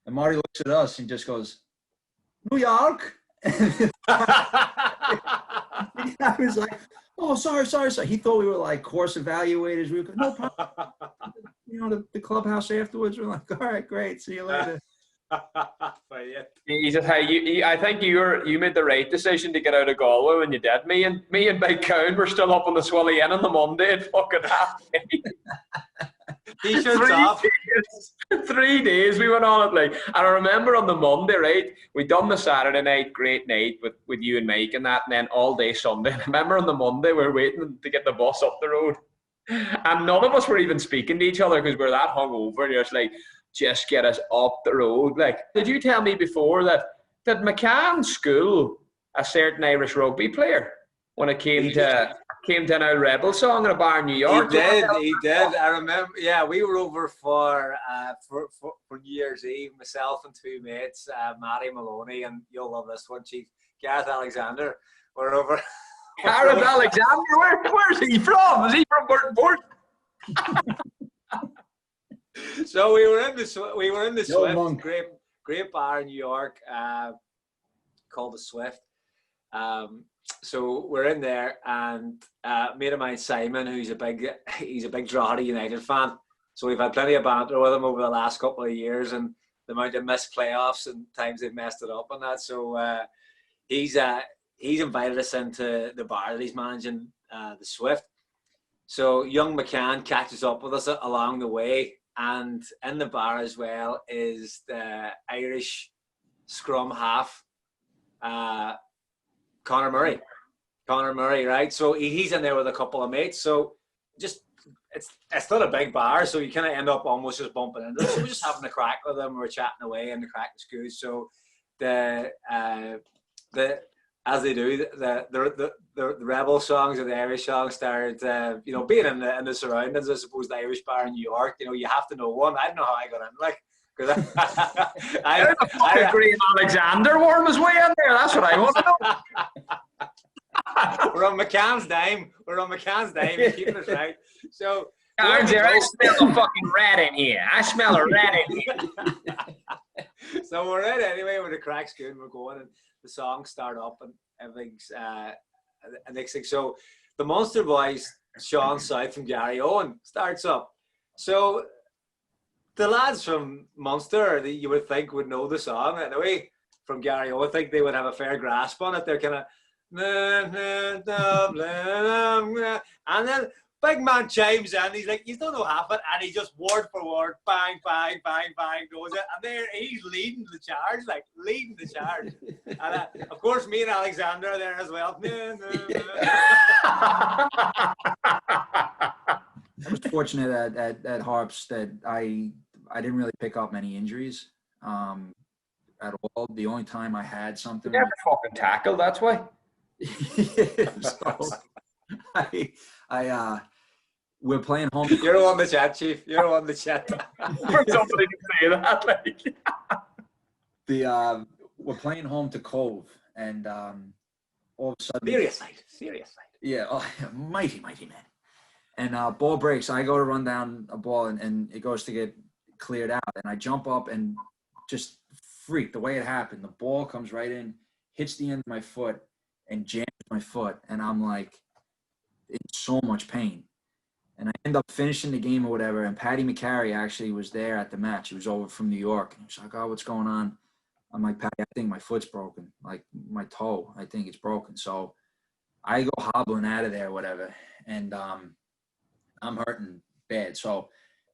And Marty looks at us and just goes, New York. I was like, oh, sorry. He thought we were like course evaluators. We were no problem. The clubhouse afterwards. We're like, all right, great. See you later. He said, "Hey, I think you made the right decision to get out of Galway when you did. Me and Big Cowan were still up on the Swilly Inn on the Monday at fucking half day. T-shirts off. 3 days we went on it, like. And I remember on the Monday, right, we done the Saturday night, great night with you and Mike and that, and then all day Sunday. I remember on the Monday we were waiting to get the bus up the road, and none of us were even speaking to each other because we were that hungover. And you're just like, just get us up the road. Like, did you tell me before that McCann school a certain Irish rugby player when it came to an old Rebel song in a bar in New York? He did. I remember. Yeah, we were over for New Year's Eve. Myself and two mates, Matty Maloney, and you'll love this one, Chief, Gareth Alexander. We're over. Gareth Alexander, where's he from? Is he from Burton Port? So we were in the Swift, great bar in New York, called the Swift. So we're in there, and a mate of mine, Simon, he's a big Drogheda United fan. So we've had plenty of banter with him over the last couple of years, and the amount of missed playoffs and times they've messed it up and that. So he's invited us into the bar that he's managing, the Swift. So young McCann catches up with us along the way, and in the bar as well is the Irish scrum half, Conor Murray, right? So he's in there with a couple of mates. So just it's not a big bar, so you kind of end up almost just bumping into them. So we're just having a crack with them. We're chatting away, and the crack is good. So the as they do, the Rebel songs or the Irish songs started, being in the surroundings. I suppose the Irish bar in New York, you have to know one. I don't know how I got in, like. I Graham Alexander warm his way in there. That's what I want to know. We're on McCann's dime. He's keeping us right. So I smell a fucking rat in here. I smell a rat in here. So we're in anyway. With the crack's good. We're going, and the songs start up, and everything's next thing. So the Munster boys, Sean South from Gary Owen, starts up. So the lads from Munster, you would think would know the song anyway. From Gary Owen, I think they would have a fair grasp on it. They're kind of, and then big man chimes in. He's like, you don't know half it, and he just word for word, bang, bang, bang, bang, goes it. And there he's leading the charge. And of course, me and Alexander are there as well. I was fortunate at Harps that I didn't really pick up many injuries at all. The only time I had something. You never fucking tackled, that's why. So we're playing home. You're on the chat, Chief. You're on the chat. For somebody to say that, like. We're playing home to Cove, and all of a sudden. Serious night. Yeah, mighty man. And ball breaks. I go to run down a ball, and it goes to get cleared out, and I jump up and just freak the way it happened. The ball comes right in, hits the end of my foot, and jams my foot, and I'm like in so much pain. And I end up finishing the game or whatever, and Paddy McCarry actually was there at the match. He was over from New York, and he's like, "Oh, what's going on?" I'm like, "Paddy, I think my foot's broken, like my toe. I think it's broken." So I go hobbling out of there or whatever, and I'm hurting bad. So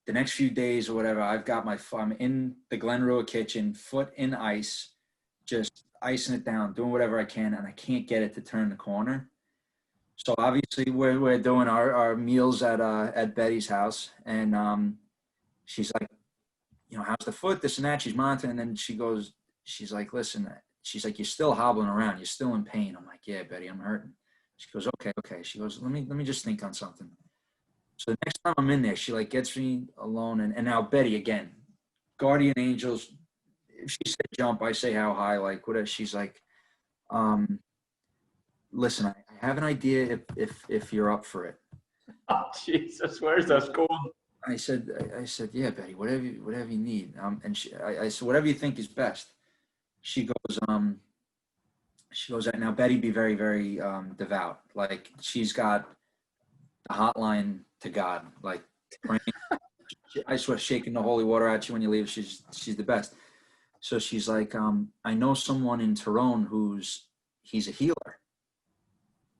the next few days or whatever, I'm in the Glenrua kitchen, foot in ice, just icing it down, doing whatever I can, and I can't get it to turn the corner. So obviously we're doing our meals at Betty's house, and she's like, how's the foot, this and that. She's monitoring, and then she's like, listen, she's like, you're still hobbling around, you're still in pain. I'm like, yeah, Betty, I'm hurting. She goes, okay. She goes, let me just think on something. So the next time I'm in there, she like gets me alone, and now Betty again, guardian angels. If she said jump, I say how high, like whatever. She's like, listen, I have an idea if you're up for it. Oh Jesus, where's this going? I said, yeah, Betty, whatever you need. And I said, whatever you think is best. She goes, now Betty be very, very devout. Like she's got a hotline to God, like praying. I swear, shaking the holy water at you when you leave. She's the best. So she's like, I know someone in Tyrone he's a healer.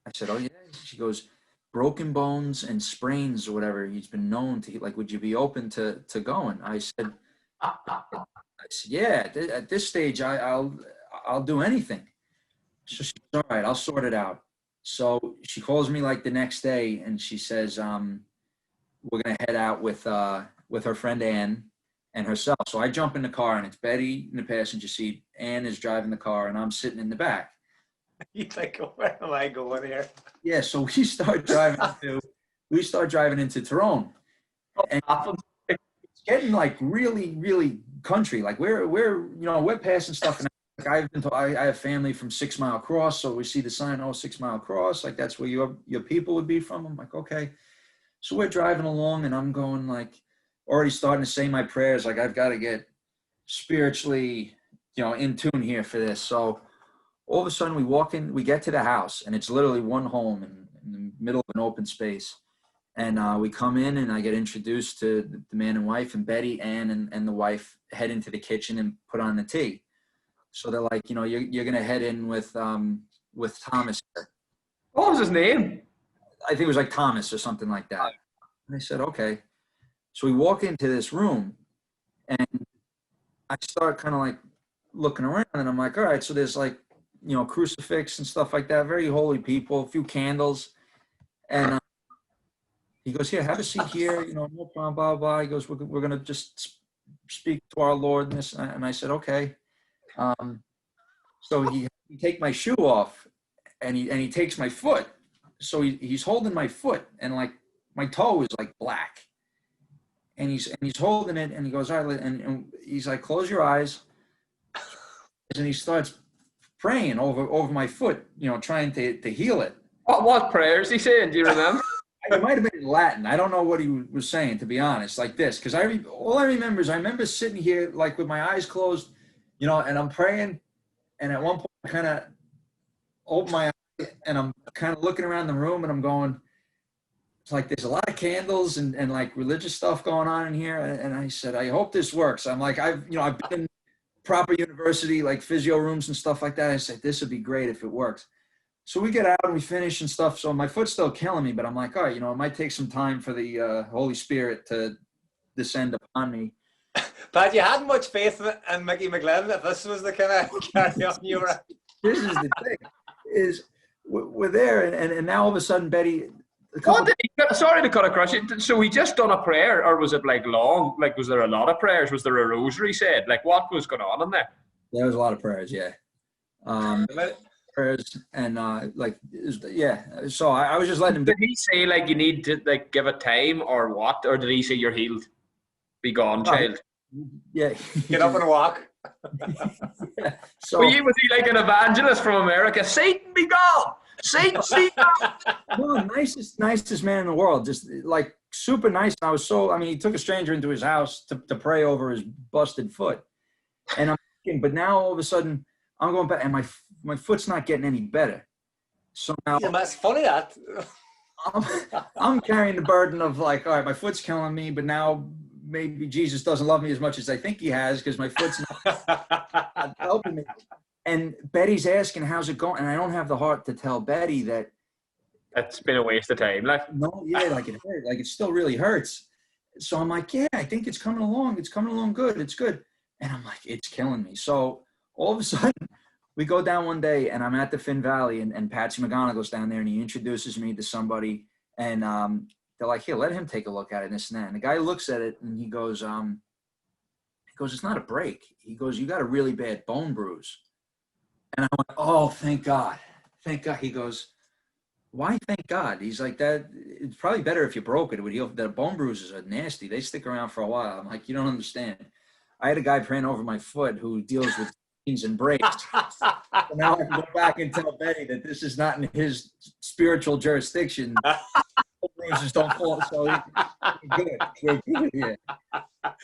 I said, oh yeah. She goes, broken bones and sprains or whatever. He's been known to, like, would you be open to going? I said, yeah. At this stage, I'll do anything. So she's all right. I'll sort it out. So she calls me like the next day and she says, we're gonna head out with her friend Ann and herself. So I jump in the car and it's Betty in the passenger seat. Ann is driving the car and I'm sitting in the back. You think, where am I going here? Yeah, so we start driving into Tyrone. And it's getting like really, really country. Like we're passing stuff. And like I have family from 6 Mile Cross, so we see the sign, 6 Mile Cross, like that's where your people would be from. I'm like, okay. So we're driving along and I'm going like already starting to say my prayers, like I've got to get spiritually, in tune here for this. So all of a sudden we get to the house and it's literally one home in the middle of an open space. And we come in and I get introduced to the man and wife, and Betty, Ann, and the wife head into the kitchen and put on the tea. So they're like, you're going to head in with Thomas. What was his name? I think it was like Thomas or something like that. And I said, okay. So we walk into this room and I start kind of like looking around and I'm like, all right, so there's like, crucifix and stuff like that, very holy people, a few candles. And he goes, here, have a seat here, no problem, blah, blah. He goes, we're going to just speak to our Lord. And, this, and I said, okay. So he take my shoe off and he takes my foot. So he's holding my foot and like my toe is like black. And he's holding it and he goes, all right, and he's like, close your eyes. And he starts praying over my foot, trying to heal it. What prayers he saying? Do you remember? It might have been in Latin. I don't know what he was saying, to be honest, like this. Because all I remember is I remember sitting here like with my eyes closed, and I'm praying. And at one point I kind of open my eyes and I'm kind of looking around the room and I'm going, it's like there's a lot of candles and like religious stuff going on in here. And I said, I hope this works. I'm like, I've been in proper university, like physio rooms and stuff like that. I said, this would be great if it works. So we get out and we finish and stuff. So my foot's still killing me, but I'm like, all right, it might take some time for the Holy Spirit to descend upon me. But you hadn't much faith in Mickey McGlynn if this was the kind of carry on you were. This is the thing, is we're there and now all of a sudden Betty. Sorry to cut across you. So he just done a prayer, or was it like long? Like, was there a lot of prayers? Was there a rosary said? Like, what was going on in there? There was a lot of prayers, yeah. Prayers and yeah. So I was just letting him. Did he say like you need to like give it time or what? Or did he say you're healed? Be gone, child. Yeah. Get up and walk. Yeah. So was he like an evangelist from America? Satan be gone. Satan be gone. No, nicest man in the world. Just like super nice. And he took a stranger into his house to pray over his busted foot. And I'm thinking, but now all of a sudden I'm going back and my foot's not getting any better. So now that's funny that I'm carrying the burden of like, all right, my foot's killing me, but now maybe Jesus doesn't love me as much as I think he has because my foot's not helping me. And Betty's asking, how's it going? And I don't have the heart to tell Betty that it's been a waste of time. Like, no, yeah, like it hurt. Like it still really hurts. So I'm like, yeah, I think it's coming along. It's coming along good. It's good. And I'm like, it's killing me. So all of a sudden we go down one day and I'm at the Finn Valley and Patsy McGonigal's down there and he introduces me to somebody and they're like, here, let him take a look at it and this and that. And the guy looks at it and he goes, it's not a break. He goes, you got a really bad bone bruise. And I went, oh, thank God. Thank God. He goes, why thank God? He's like, that. It's probably better if you broke it. It would heal. The bone bruises are nasty. They stick around for a while. I'm like, you don't understand. I had a guy praying over my foot who deals with things and breaks. So now I can go back and tell Betty that this is not in his spiritual jurisdiction. bruises don't fall. So we're good here.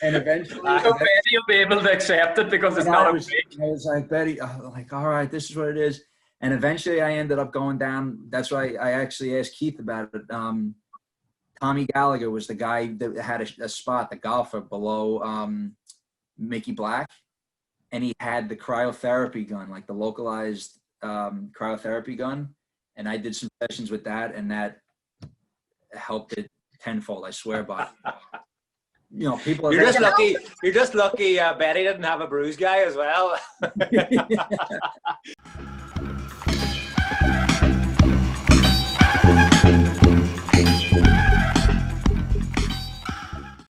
And eventually, So Betty will be able to accept it because it's not a week. I was like, Betty, like, all right, this is what it is. And eventually I ended up going down. That's why I actually asked Keith about it. Tommy Gallagher was the guy that had a spot, the golfer below Mickey Black. And he had the cryotherapy gun, like the localized cryotherapy gun. And I did some sessions with that, and that helped it tenfold, I swear by it. You know, people. You're just lucky. You're just lucky. Betty didn't have a bruise guy as well.